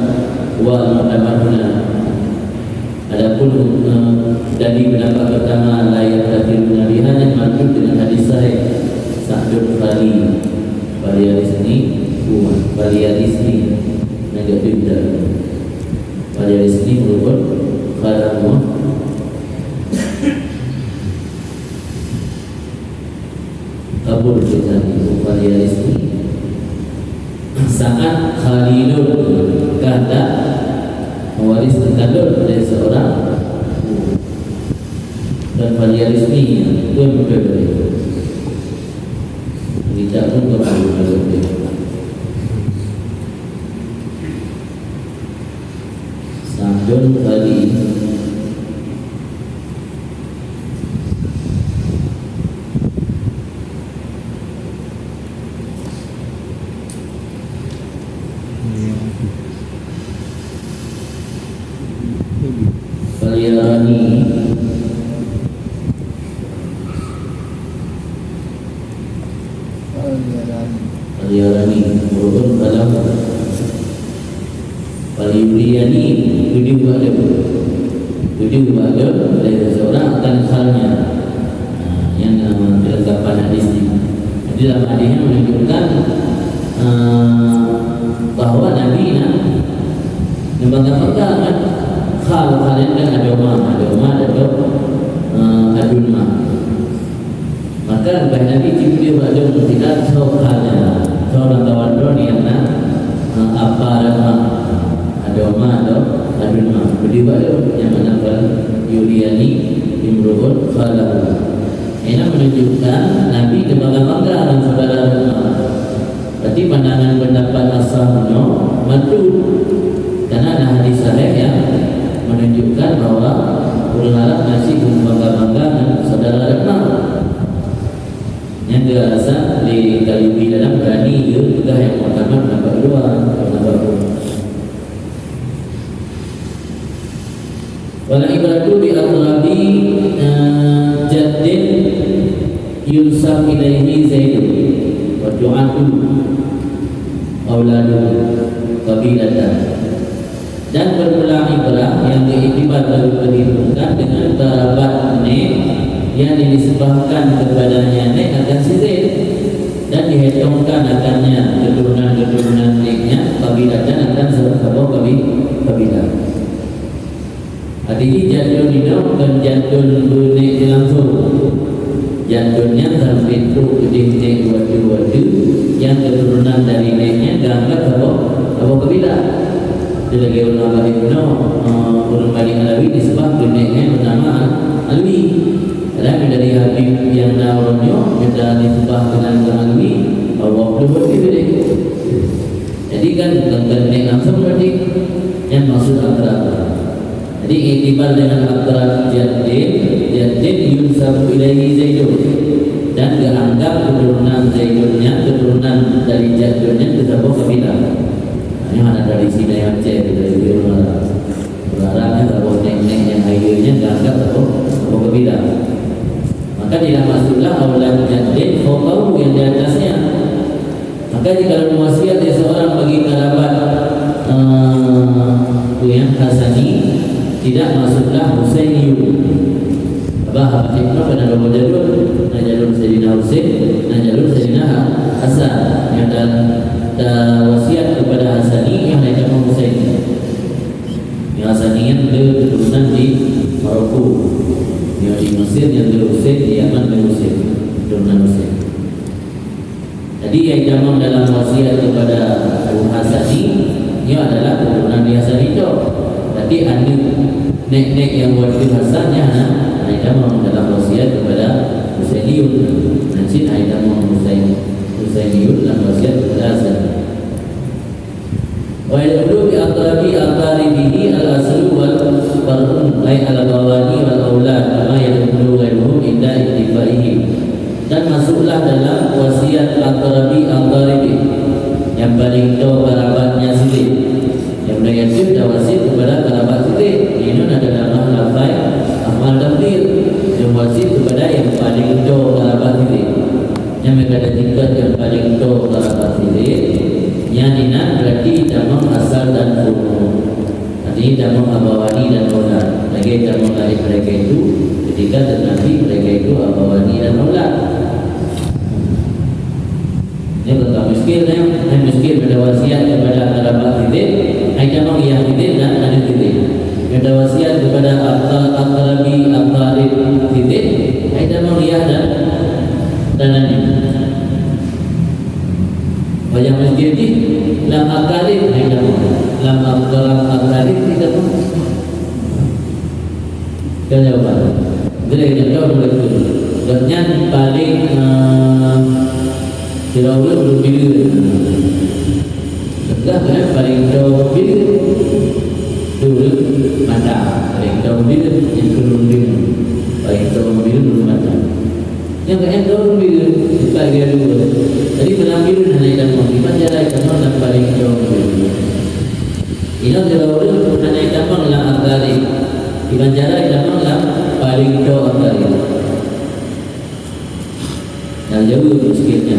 wal mutamanuna. Adapun dari pendapat pertama layak tafsiruna biha yang maksud dengan hadis sahih Sa'dul Khali Baliarisni negatif pada di sini merupakan khalamu kabur kita pada di sini saat Khalilun kata mewaris kandung dari seorang dan pada di sini itu berbeda tidak pun berbeda. Sa'dun Khali Kaliarani Urun dalam Paliyuriani video ada dari seorang akan halnya yang kelengkapan hadis ini. Jadi dalam hadisnya menunjukkan bahawa Nabi membanggakan hal yang kan ada umah atau adunma. Maka bahawa Nabi dia ada tidak soalnya seorang kawan yang apa ada umah atau adunma. Berdua yang menambah Yuliani Imruhun Khalahu. Ini menunjukkan Nabi kebangga-bangga dengan saudara rumah. Berarti pandangan pendapat asahnya matu. Karena ada hadis sahih yang menunjukkan bahawa orang Arab masih berbangga-bangga dengan saudara rumah. Yang dirasa di kalibi dalam berani juga yang pertama pendapat dua, pendapat dua. Wala ibratu bi aqrabi jaddin yunsab ilaihi zaidun wa du'atu auladu qabilatan. Dan berulang ibrah yang diiktibar berhubungan dengan kerabat nek yang disebabkan kepadanya nek akan sizin dan dihitungkan akannya keturunan-keturunan, neknya kabilah dan akan sebuah kabilah. Adili jadul itu bukan jadul bunik langsung. Jadulnya sampai itu nek wadu-wadu yang keturunan dari neknya dianggap apa kabila. Itu lagi ulama Ibnu Urun Bani Alawi disebut neknya bernama Alwi. Dan dari Habib yang namanya sudah disebut dengan Alwi, waktu itu deh. Jadi kan nek langsung berarti yang maksud akrab. Jadi iktibar dengan akrab Jaddin yunsabu ilaihi Zaidun, dan dianggap keturunan Zaidunnya, keturunan dari Jaddunnya ke sebuah kabilah. Ini ada dari sini yang cek dari Urara. Uraranya sebuah nek-nek yang akhirnya dianggap sebuah kabilah. Maka tidak masuklah aulad Jaddin fauqahu yang di atasnya. Maka jika wasiat seseorang bagi kerabat yang Hasani, tidak masuklah Husainiyun. Abah Ibnu pada dua jalur, jalur Sayyidina Husain dan jalur Sayyidina Hasan. Yang dan wasiat kepada Hasani yang naik nama Husain. Yang Hasani yang keturunan di Maroko, yang di Mesir, yang di Husain di Yaman dan Husain, keturunan Husain. Jadi yang jamak dalam wasiat kepada Hasani, ia adalah keturunan di Hasani itu. Tapi ada nek-nek yang wajib Hasannya, ada jamak dalam wasiat kepada Husainiyun. Nanti ada jamak Husainiyun dalam wasiat kepada Hasan. Wa yadullu bi aqaribihi al-aslu wal far'un ay al-bawani wal aulad kama yadullu ghairuhum inda ittifaihi. Dan masuklah dalam wasiat aqaribi yang paling tahu kerabatnya sendiri. Yang negatif dan wasiat kepada kerabat sendiri. Ini adalah lafaz amal takdir. Yang wasiat kepada yang paling tahu kerabat sendiri. Yang berkata tingkat yang paling tahu kerabat sendiri. Yang ini berarti jamak asal dan furu. Artinya jamak abawani dan aulad. Lagi jamak dari mereka itu ketika tetapi mereka itu abawani dan aulad. Ini tentang miskin, yang miskin pada wasiat kepada kerabat titik, jamak yang titik dan ada titik. Pada wasiat kepada aqrabi aqarib titik, jamak yang dan ada. Wajah miskin ini lam aqarib jamak, lam aqarib tidak. Jawapan. Jadi kita boleh tu. Dan paling tidak belum bila. Sudah kan paling jauh bila dulu mata paling jauh bila yang belum bila paling jauh bila dulu mata yang jauh bila sebagai dulu. Jadi mengambil hanya dan mengiman jalan kamu dan paling jauh bila. Ini jauh dulu hanya kamu lah akali. Iman jalan kamu lah paling jauh akali. Dan jauh miskinnya,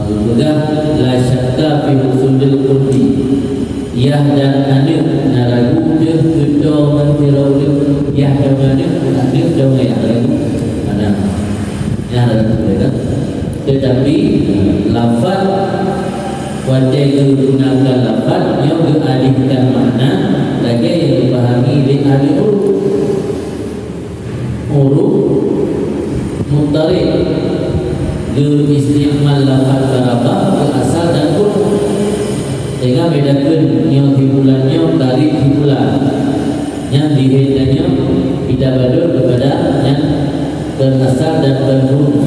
juga la syakka fi husnul qurbi. Ya dan ada naragu dia kedua mentirau dia, ya dan ada dia yang lain ada. Ya ada mereka. Tetapi lafaz wajah digunakan lafaz yang dialihkan makna lagi yang dipahami di ahli uruf mutarik istimal lafaz karabah ke asal dan uruf, sehingga bedakan yang hibulannya tarik hibulan yang dihidanya tidak badul kepada yang berasal dan berhuruf,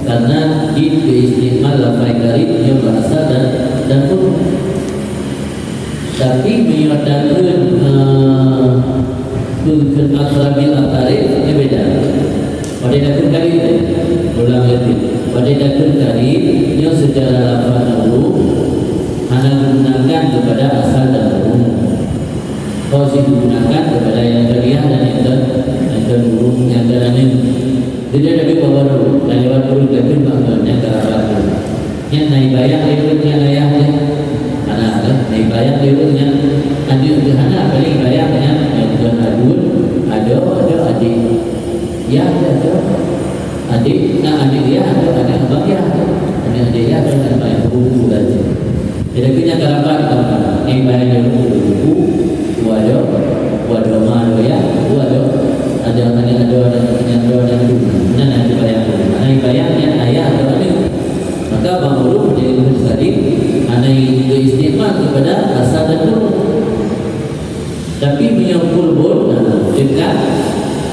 karena istimal lafaz karib yang berasal dan uruf. Tapi menyatakan bukan akrabil atarif ini beda. Pada dakun karib ulang lagi. Pada dakun karib yang secara lafaz uruf hanya digunakan kepada asal dan uruf. Kalau digunakan kepada yang terlihat dan yang teruruf yang terani. Tidak ada baru dan lewat uruf dakun yang kerabat. Yang naik bayar lewatnya ayahnya. Ada naik bayar lewatnya. Ada hana paling bayarnya yang adun ada adik. Ya ada adik, adik dia ada abang dia, ada adik dia ada abang ibu saja. Jadi punya kerabat Ini bayar buku, wadah malu ya, wadah ada itu. Mana nanti bayar? Mana bayarnya ayah atau adik? Maka bang guru menjadi tadi, anak itu istimewa kepada asal dan guru. Tapi punya kurbun dekat,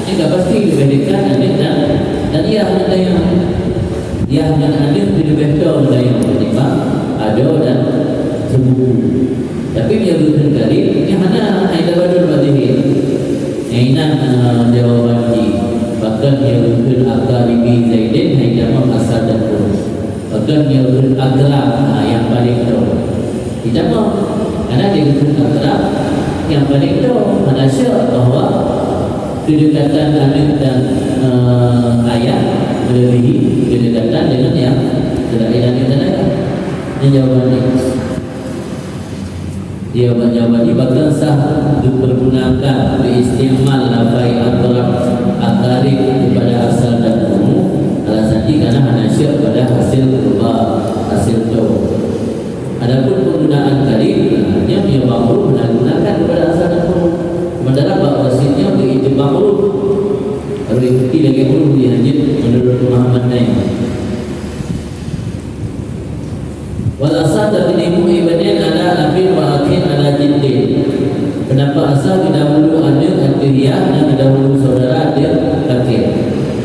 ini tak pasti lebih dekat adik dan ia hanya yang adik lebih tahu yang ketimbang ada dan sebuku. Tapi dia berkata kali ini mana ada badul badihi. Ainan jawaban di bahkan dia berkata akaribi Zaidin haidamam asal dan guru. Bahkan dia berkata akrab yang paling tahu. Tidak mau karena dia berkata akrab yang paling tahu. Mana syak bahawa kedekatan anak dan ayah melebihi kedekatan dengan yang terakhir dan ayah. Ini jawabannya. Jawaban ini bahkan sah dipergunakan beristimal lafai akarib kepada asal dan umum. Alasan ini karena hanasyak pada hasil berubah, hasil tahu. Adapun penggunaan karib, yang dia makhluk menggunakan kepada asal dan umum. Sementara bab wasitnya untuk itu makhluk. Kalau ikuti lagi makhluk dihajib menurut pemahaman lain. Wal asal taqdimu ibadain ala abin wa akhin ala jiddin. Kenapa asal dahulu ada akhiriyah dan dahulu saudara ada akhir.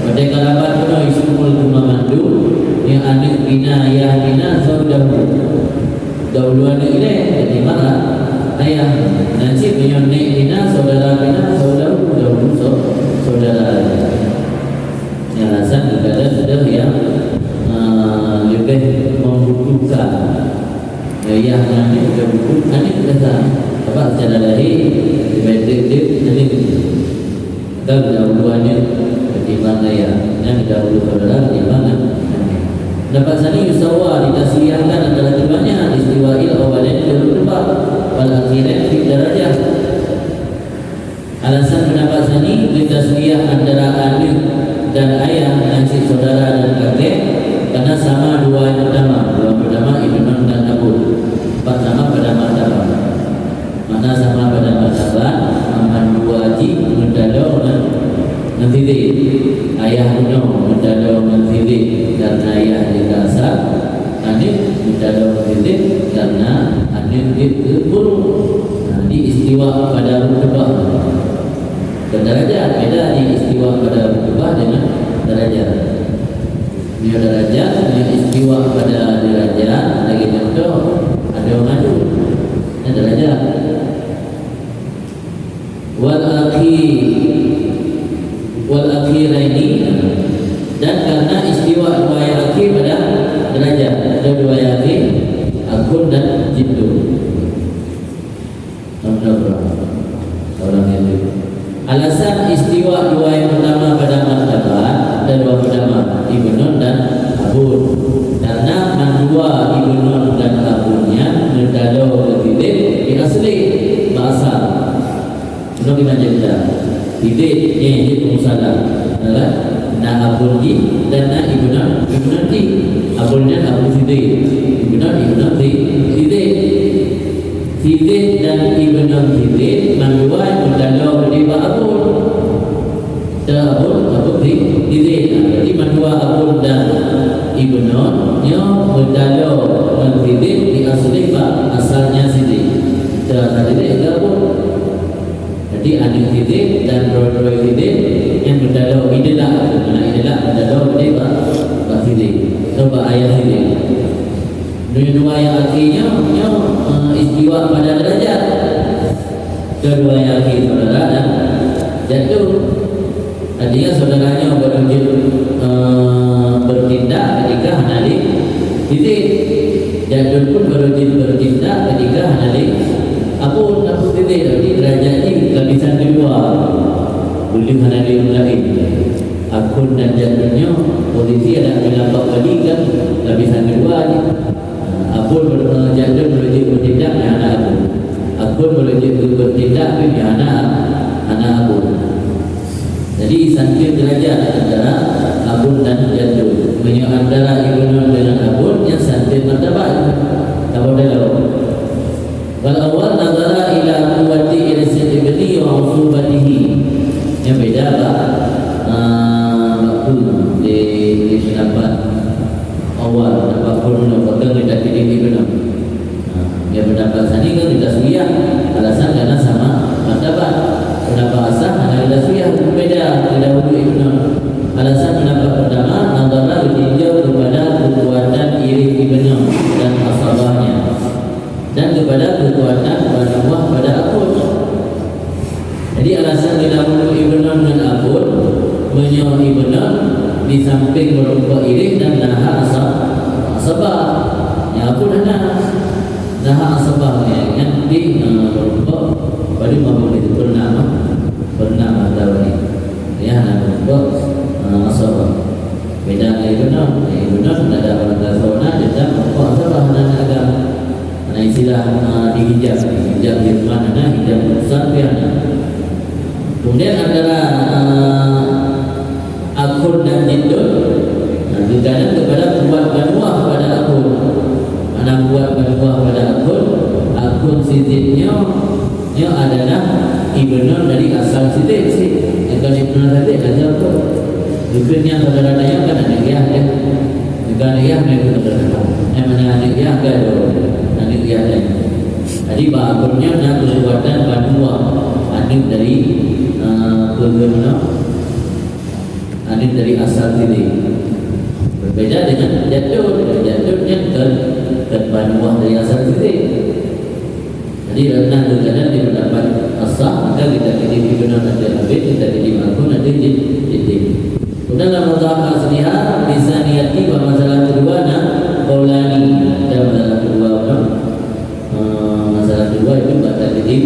Pada kalamat penuh ismul kumamandu yang anak bina ayah bina saudara. Dahulu anak ini jadi mana ayah nanti punya nek bina saudara dahulu saudara. Yang alasan ada sudah yang lebih membutuhkan ayah nanti juga buku nanti kata apa secara lahir lebih nanti kita dahuluannya ketimbang ayah dan dahulu saudara ketimbang dapat sani usawa ditasliahkan antara keduanya istiwa'il awalin dulu tempat wal akhirat fi darajah. Alasan pendapat sani ditasliah antara adik dan ayah nanti saudara dan kakek karena sama dua pertama ibnu dan abu. Empat sama pada martabat. Mana sama pada martabat? Aman dua haji mendalo nanti ayah punya mendalo nanti karena ayah juga asal. Anik mendalo nanti karena anik itu guru. Nah, di istiwa pada rutbah. Derajat beda di istiwa pada rutbah dengan derajat. Dia derajat, dia istiwa pada derajat. Lagi contoh, ada yang maju. Ini derajat. Wal akhiraini dan karena istiwa dua yang akhir pada derajat. Ada dua yang akhir, akun dan jiddu. Orang yang itu. Alasan istiwa dua yang pertama pada martabat dan dua pertama ibnun dan abun. Karena mandua ibnun dan abunnya mendalo bertitik di asli bahasa. Itu kita cerita. Titik ini pengusaha adalah na abun di dan na ibnun di. Abunnya abun titik, ibnun titik. Titik dan ibnun titik mandua mendalo di abun. Abun titik. Jadi mandua abun dan ibnun yang mendalo titik di asli asalnya titik. Jadi titik abun. Jadi adik titik dan dua titik yang mendalo idilah. Mendalo di titik. Coba ayat titik. Dua yang akhirnya istiwa pada derajat. Kedua yang akhir saudara dan jatuh. Artinya saudaranya bertindak ketika hanali titik. Jatuh pun bertindak ketika hanali apun titik. Jadi derajatnya lapisan kedua. Boleh hanali mulai. Akun dan jatuhnya posisi ada bilang kali kan lapisan kedua ni. Akun jatuh bertindak ni anak akun. Akun bertindak ni anak akun. Jadi santir derajat antara abun dan jatuh. Antara ibnun dengan abun yang santir martabat. Kalau dalam wal awal nazara ila quwwati irsil ibni wa usubatihi. Yang beda lah waktu di pendapat awal, pendapat kurun bakal tidak pilih ibnu. Yang pendapat sani kan tidak suyah, alasan karena sama pendapat. Pendapat asal hanya tidak suyah, berbeda tidak wudhu ibnu. Alasan pendapat pertama nazara ditinjau kepada kekuatan irik ibnu dan asabahnya, dan kepada kekuatan banuah pada akun. Jadi alasan kita wudhu ibnu dan akun, menyoh ibnu di samping berupa irik dan naha asabah. Yang akun ada naha asabahnya yang di berupa pada maupun itu bernama tawari. Ya, berupa asabah. Beda ibnu ada orang tasawuf dan berupa asabah dan agama. Nah, istilah dihijab di mana hijab besar piana. Kemudian antara akun dan jindul, berkaitan kepada buat banuah pada akun. Mana buat banuah pada akun sizitnya adalah ibnu dari asal sizit. Kalau ibnu tadi ada apa? Ibnunya saudara daya kan anak dia dia. Jika dia mereka saudara. Mana anak dia ada anak dia ada. Jadi akunnya nak kekuatan banuah anak dari bagaimana? Anak dari asal sizit. Berbeda dengan jadulnya ke banuah dari asal sizit. Jadi rendah kadang dia mendapat asal, maka kita pilih ibnu dan habis kita pilih akun ada jadi. Kemudian dalam masalah asliha bisa niati bahwa masalah kedua qaulani. Ada masalah kedua masalah kedua itu kata pilih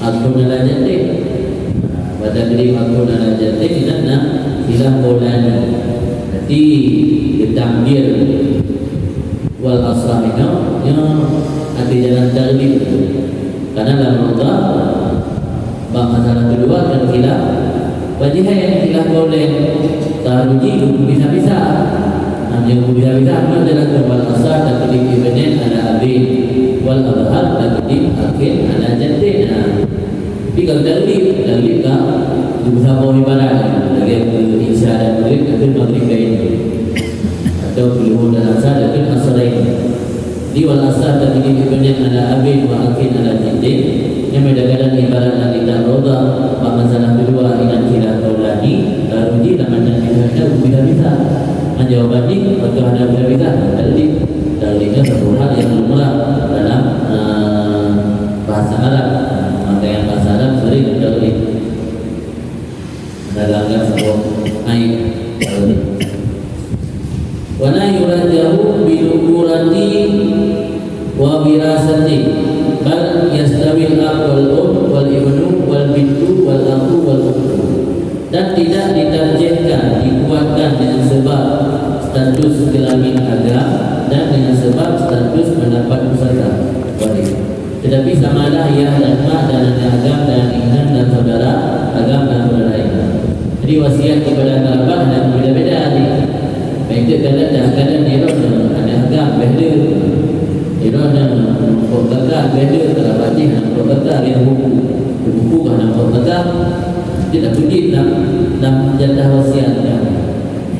akun ala jadi. Pada pilih akun ala jadi kita ilah qaulani. Jadi ditambir wal asrahina yang ada jalan taklif. Karena dalam Allah bab masalah kedua dan khilaf wajihain khilaf qaulain taruji bisa-bisa. Yang bisa-bisa apa dalam wal asar dan kedim ibnin ala abin wal abhar dan kedim akhir ala jaddin. Tapi kalau taklif kan bisa bawa ibarat dari isya dan maghrib akan maghribain atau beliau dan asar dan asrain. Di wal asar dan kedim ibnin ala abin wa akhir ala jaddin. Yang membedakan ibarat dan tidak roda bab masalah kedua dengan khilaf qaulani taruji dan macam bisa-bisa. Jawaban ini betul ada berbeda dalilnya satu hal yang lumrah dalam bahasa Arab. Maka yang bahasa Arab sering dalil mendatangkan sebuah ayat dalil. Wana yuradahu bilukurati wa wirasati bal yastawil ab wal ibnu wal bintu wal aku wal ukhtu. Dan tidak ditarjihkan, dikuatkan dengan sebab status kelamin agama dan dengan sebab status pendapat pusaka. Tetapi samalah ayah dan mak dan anak agam dan inan dan saudara agam dan saudara inan. Jadi wasiat kepada kerabat ada berbeda-beda. Baik kadang-kadang dia anak agam beda, dia nak kakak beda, kerabat dia nak kakak dia buku kan nak kakak. Tidak pergi nak jatah wasiatnya.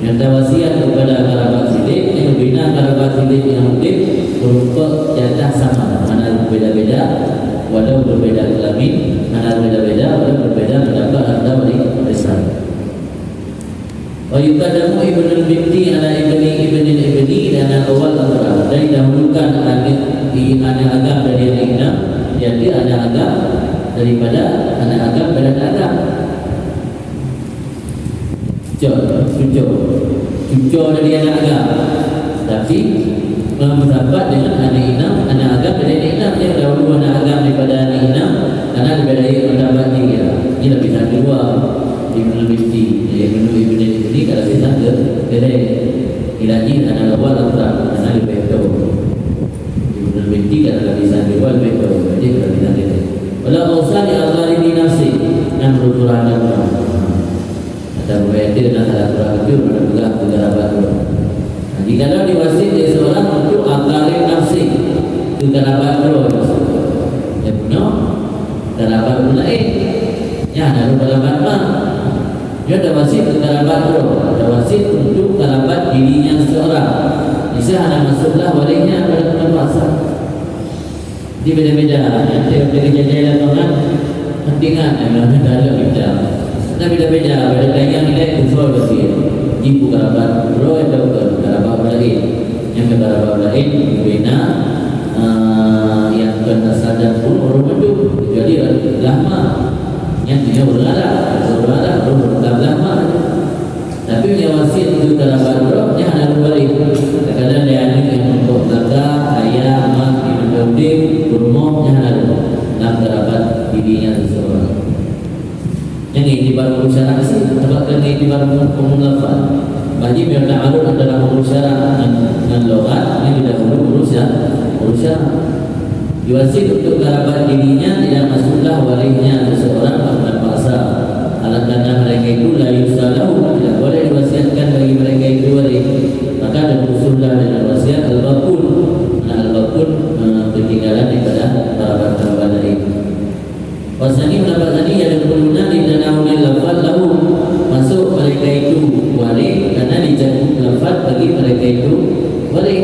Jatah wasiat kepada kerabat sidik yang membina kerabat sidik yang mungkin berupa jatah sama. Mana berbeda-beda, walau berbeda kelamin, mana berbeda-beda, walau berbeda pendapat atau besar. Wa yuqaddamu ibnul binti ala ibni dan awal antara. Dan dahulukan anak agam dari anak inam, jadi anak agam daripada anak agam pada anak agam. Cucu dari anak agam. Tapi bersahabat dengan anak inam, anak agam dari anak inam. Yang dahulu anak agam daripada anak inam, karena daripada pendapat dia. Ini lebih tak kedua ibnu binti. Ibnu binti kalau bisa ke ilahi anak awal antara anak lebih tahu. Ibnu binti kalau bisa kedua lebih tahu. Jadi kalau bisa ke wala usali al-gharibi nafsi yang beruturan dan berarti dengan salah kurang itu menegak kegarapan. Jika kalau diwasit dari seorang untuk akarin nafsi kegarapan terus kerabat lain. Ya, ada kerabat mah. Dia ada wasiat ke kerabat bro, ada wasiat untuk kerabat dirinya seorang. Bisa anak masuklah walinya pada puasa. Di beda-beda. Yang kejadian orang pentingan yang ada kita. Nah beda-beda. Beda yang nilai kontrol wasiat. Ibu kerabat bro atau kerabat lain. Yang kerabat lain bina yang kena sadar pun orang itu jadi lama. Yang dia berada lama. Tapi yang wasiat itu kerabat bro, dia ada balik. Kadang dia ada yang untuk kakak, ayah, mak, ibu daudik, rumah, dia ada dalam kerabat dirinya seseorang. Yang ini baru berusaha sih, sebabkan ini baru pemulafan. Bagi biar tak alur adalah berusaha dengan logat, ini tidak perlu berusaha. Diwasit untuk kerabat dirinya tidak masuklah walinya seseorang pada paksa. Alat dana mereka itu la yusalahu, tidak boleh diwasiatkan bagi mereka itu wali. Maka dan usullah dengan wasiat al-baqul. Al-baqul ketinggalan daripada kerabat-kerabat lain. Wasani pendapat tadi yang berguna di tanawul lafaz lahu, masuk mereka itu wali karena dicakup lafaz bagi mereka itu wali.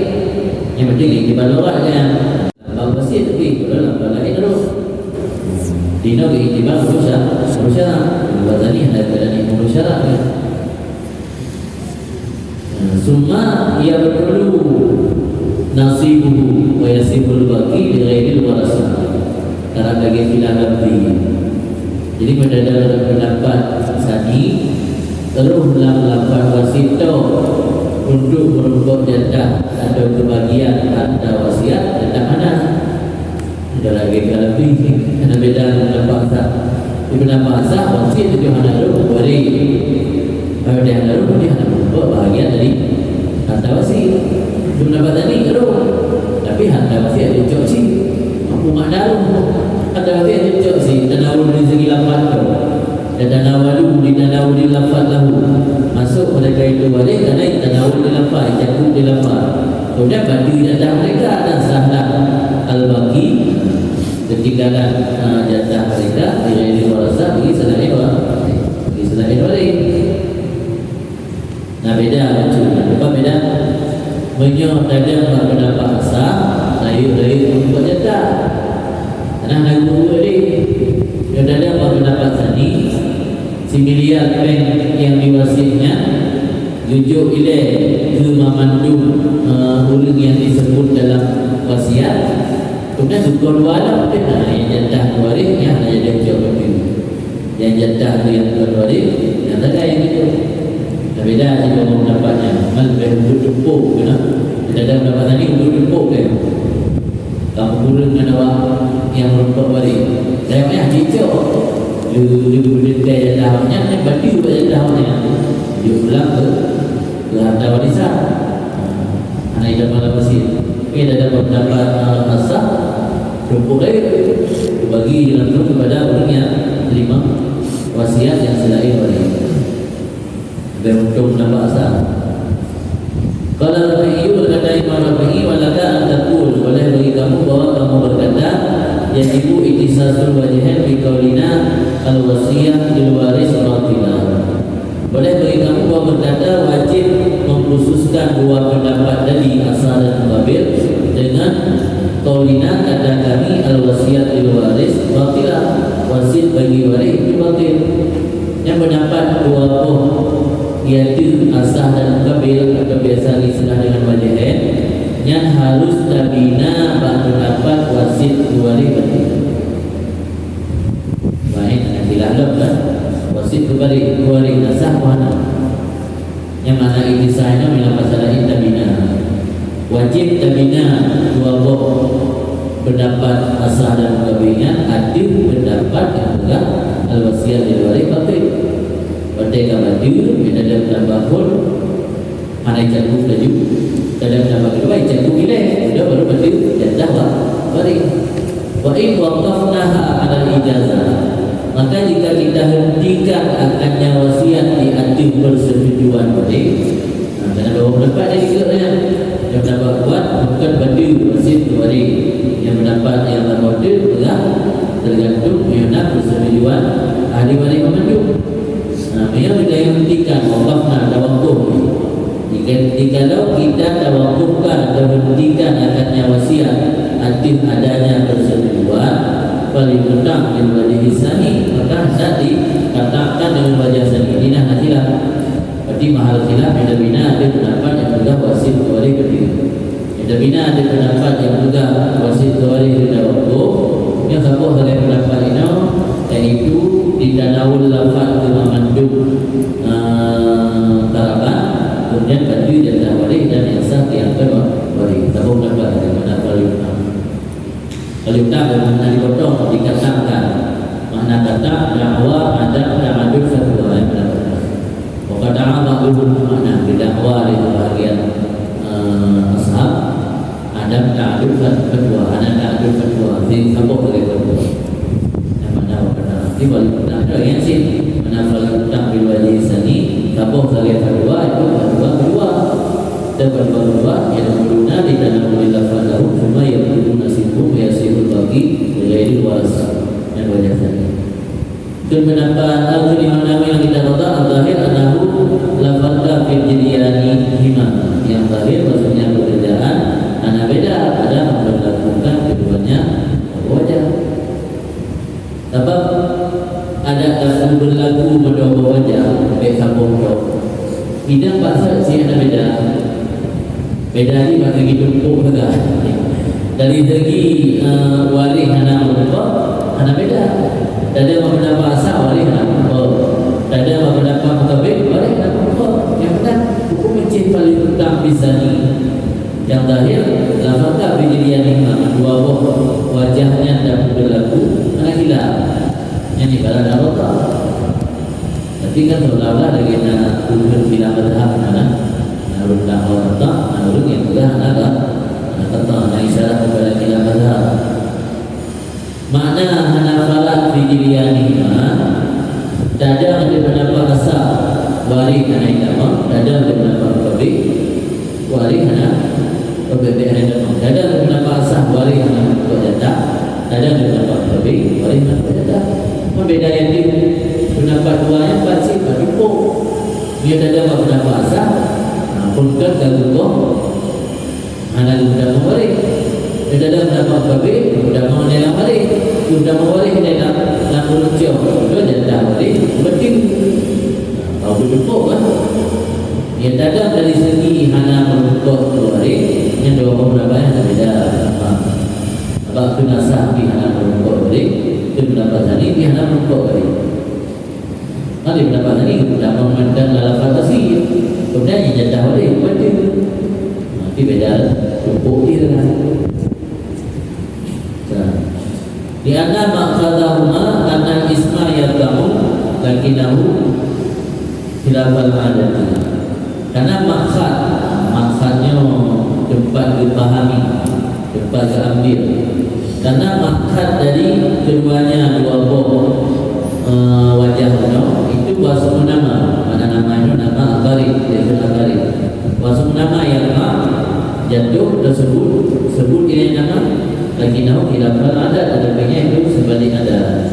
Yang penting iktibarnya lafaz wasiat tapi kalau lafaz lain terus dino iktibar berusaha lafaz tadi ada berusaha kan. Summa ia perlu nasibuhu wa yasibul baqi bi ghairil warasah. Karena bagi filah lebih. Jadi mendadak pendapat sani terus melakukan wasito untuk merubah jatah atau kebahagiaan harta wasiat jatah mana? Ada lagi lebih ada beda pendapat sah. Di pendapat sah wasiat itu hanya boleh. Kalau dia hanya dia hanya merubah bahagian dari harta wasiat. Di pendapat tadi terus, tapi harta wasiat itu sih. Umat dalam ada yang cocok sih tanawul rezeki lafaz tu dan tanawalu di tanawul lafaz lahu masuk mereka itu balik kerana tanawul lafaz cakup di lafaz kemudian bagi jatah mereka dan sahlah al-baqi ketinggalan jatah mereka di warasa bagi selain balik. Nah beda apa beda menyok dalam pendapat sah dari untuk jatah. Karena ada guru ni yang ada pendapat tadi si miliar bank yang diwasiatnya rujuk ile ke memandu orang yang disebut dalam wasiat kemudian dukun wala yang jatah waris yang ada jadi jawab yang jatah yang waris yang ada yang itu beda jika pendapatnya mal berhubung ada pendapat tadi berhubung kan kamu kurang dengan awak yang merubah balik. Saya punya hijau. Lu detail jatahnya, yang badi juga jatahnya. Dia pulang ke harta warisan. Anak hidup malam masih. Kita ada pendapat asal. Cukup lagi. Bagi dalam itu kepada orang yang terima wasiat yang selain wali. Beruntung pendapat asal. Kalau Rafi'i berkata Imam Rafi'i walaka antakul boleh bagi kamu bahwa kamu berkata yajibu itisasul wajihan biqaulina al-wasiyah lil waris ratila. Boleh bagi kamu bahwa berkata wajib mengkhususkan dua pendapat tadi asal dan muqabil dengan qaulina kata kami al-wasiyah lil waris ratila, wasiat bagi waris itu batil. Yang pendapat dua yaitu asah dan muqabil atau biasa diistilah dengan wajihan yang harus tabina pendapat wasit wali batil. Baik, nanti lalu kan wasit wali asah mana? Yang mana intisahnya bila masalah tabina wajib tabina dua pendapat asah dan muqabilnya adil pendapat yang enggak al-wasiyah lil wali batil. Wadai kabadu bila dalam tambah pun mana cakup laju dalam tambah kedua cakup ilai sudah baru betul jatah bari wa in waqafnaha ala ijazah, maka jika kita hentikan akannya wasiat di atas persetujuan bari karena dua pendapat dari keduanya yang pendapat kuat bukan betul wasiat bari yang pendapat yang termotif tergantung mana Yang kita hentikan wakafna tawakuf. Jikalau kita tawakufkan atau hentikan akadnya wasiat aktif adanya persetujuan paling petang di wajah hisani, maka hendak dikatakan dengan wajah sani. Ini nah khilaf. Berarti mahal khilaf bina ada pendapat yang juga wasit wali berdiri. Bina ada pendapat yang juga wasit wali tawakuf. Yang satu dari pendapat ini yaitu ditanawul lafaz ke mengandung tarakan, kemudian baju jatah wali dan yang sah diangkat wali. Tahu pendapat dari mana wali kalau tak mana dipotong dikatakan mana kata dakwa ada ta'adud fatwa yang pendapat. Maka ta'adud makna dakwa di bahagian ashab ada ta'adud fatwa, ada ta'adud fatwa di sabuk dari fatwa. Yang mana kata di balik ada yang sih mana balik tak bilwajib sani sabuk dari fatwa itu fatwa kedua. Dan berubah yang berguna di dalam lafaz lahu cuma yang berguna sifu yasihul bagi ghairi waras dan wajah tadi. Pendapat al-kalimah yang kita rada al-zahir anahu lafadha fil jiryani hima. Yang zahir maksudnya perbedaan ana beda pada memperlakukan keduanya wajah. Sebab ada tak berlaku berdua wajah baik sambung bidang bahasa si ada beda. Beda ni bagi tumpuk juga. Dari segi waris anak berapa, anak beda. Ada beberapa bahasa waris anak berapa. Ada beberapa mutabik waris anak berapa. Yang benar hukum mencit paling utama bisa ni. Yang zahir lafaznya bijirian lima dua wajahnya dan berlaku anak hilang. Yang ibarat narota. Tapi kan seolah-olah lagi nak ukur bila madhab mana. Menurut dakwah tak, menurut yang sudah ada kata isyarat kepada kita mazhab. Makna hanafalat fi jilyanihima dada ada pendapat asal waris hana idama, dada ada pendapat kabih waris hana kabih hana idama, dada ada pendapat asal waris hana kojata, dada ada pendapat kabih waris hana kojata. Membeda yang di pendapat dua yang pasti berjumpa. Dia dada pendapat asal punkan kalau anak sudah membalik, kita dah mendapat kabin, sudah mengenai balik, sudah membalik kita nak beruncang, sudah jatah balik, betul. Kalau betul kan? Yang datang dari segi anak berukut balik, yang dua beberapa yang berbeda. Apa kena sah di anak berukut balik, itu pendapat tadi di anak berukut balik. Kalau pendapat tadi sudah memandang dalam fantasi. Kemudian yang jatah oleh betul. Nanti beda tumpuk dia kan. Di anna maqsadahuma anna isma yabda'u lakinahu khilafal adati. Karena maksudnya tempat dipahami, tempat diambil. Karena maksud dari keduanya dua wajahnya itu bahasa nama. Mana namanya nama Agari, yaitu Agari. Bahasa nama yang jatuh tersebut sebut ini nama lagi nama tidak ada pengen itu sebalik ada.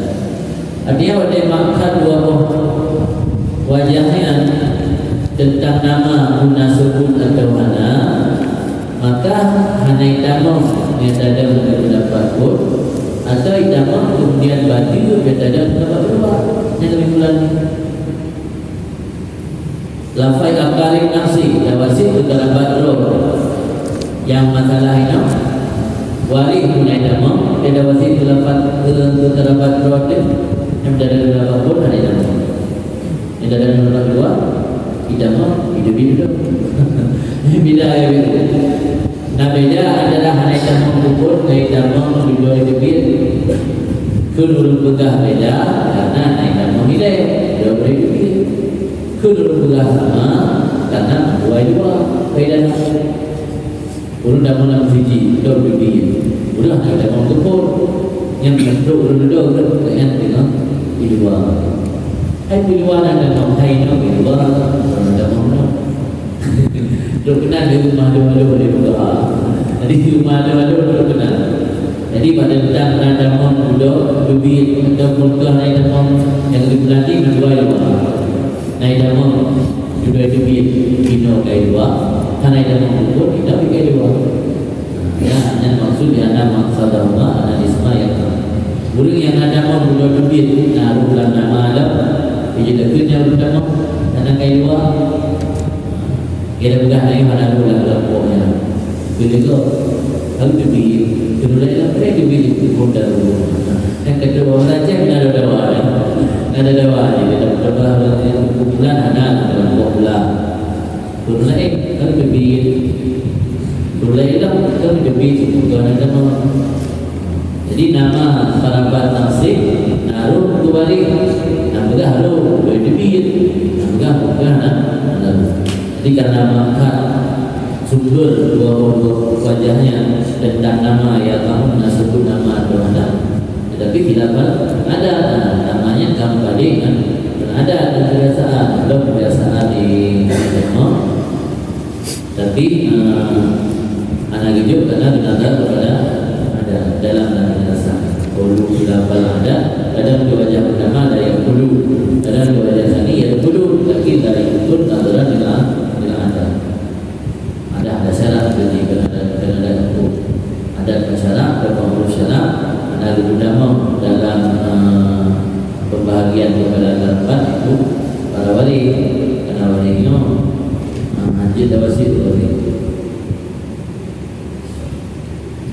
Artinya pada maksud dua wajahnya tentang nama guna sebut atau mana, maka hanya itama yang ada pendapat pun atau itama kemudian baju yang ada pendapat dua yang lebih bulan. Lafai akarim nafsi wasit terdapat roh yang masalah ini waris punai nama ada wasit terdapat roh yang terdapat pun ada nama yang terdapat dua tidak mau hidup beda ya nah beda adalah hanya nama kubur kait nama dua hidup kulur begah beda karena hanya nama hidayah dua hidup kedua belah sama karena dua beda nama. Urut dah mula fiji, dua biji. Udah ada mau kupur yang bentuk dua yang tengah di dua. Hai di dua ada mau hai no di dua ada mau. Dua kenal di rumah dua di dua. Jadi di rumah dua kenal. Jadi pada datang ada mau dua biji ada mau yang diberarti dua. kai dua karena dia mengukur kita kai dua ya yang maksud dia ada maksud Allah ada isma yang burung yang ada mau dua dubit nah bulan nama ada jadi dekatnya udah mau ada kai dua kita bukan lagi pada bulan pokoknya begitu kalau dubit kedua lagi dubit pun dah yang kedua saja ada dawa di dalam bulan ada dalam bulan kalau dubit kalau dubit itu ada nama jadi nama parabat nasib naruh kembali namanya halu dubit namanya bukan jadi karena maka sumber dua wajahnya tentang nama yang kamu sebut nama ada tetapi tidak ada namanya kamu tadi kan ada kebiasaan belum kebiasaan di demo tapi anak hidup karena berada kepada ada dalam kebiasaan ulu ulapal ada dua wajah pertama ada yang ulu ada dua wajah sani yang ulu tapi dari itu antara dengan ada syarat jadi kena ada syarat berpengaruh syarat ada ulama dalam pembahagian kepada tempat itu para wali karena walinya haji tawasi wali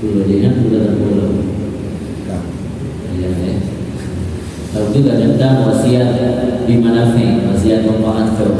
dulu dia sudah terpuluh tahu juga tentang wasiat di mana wasiat pembahagian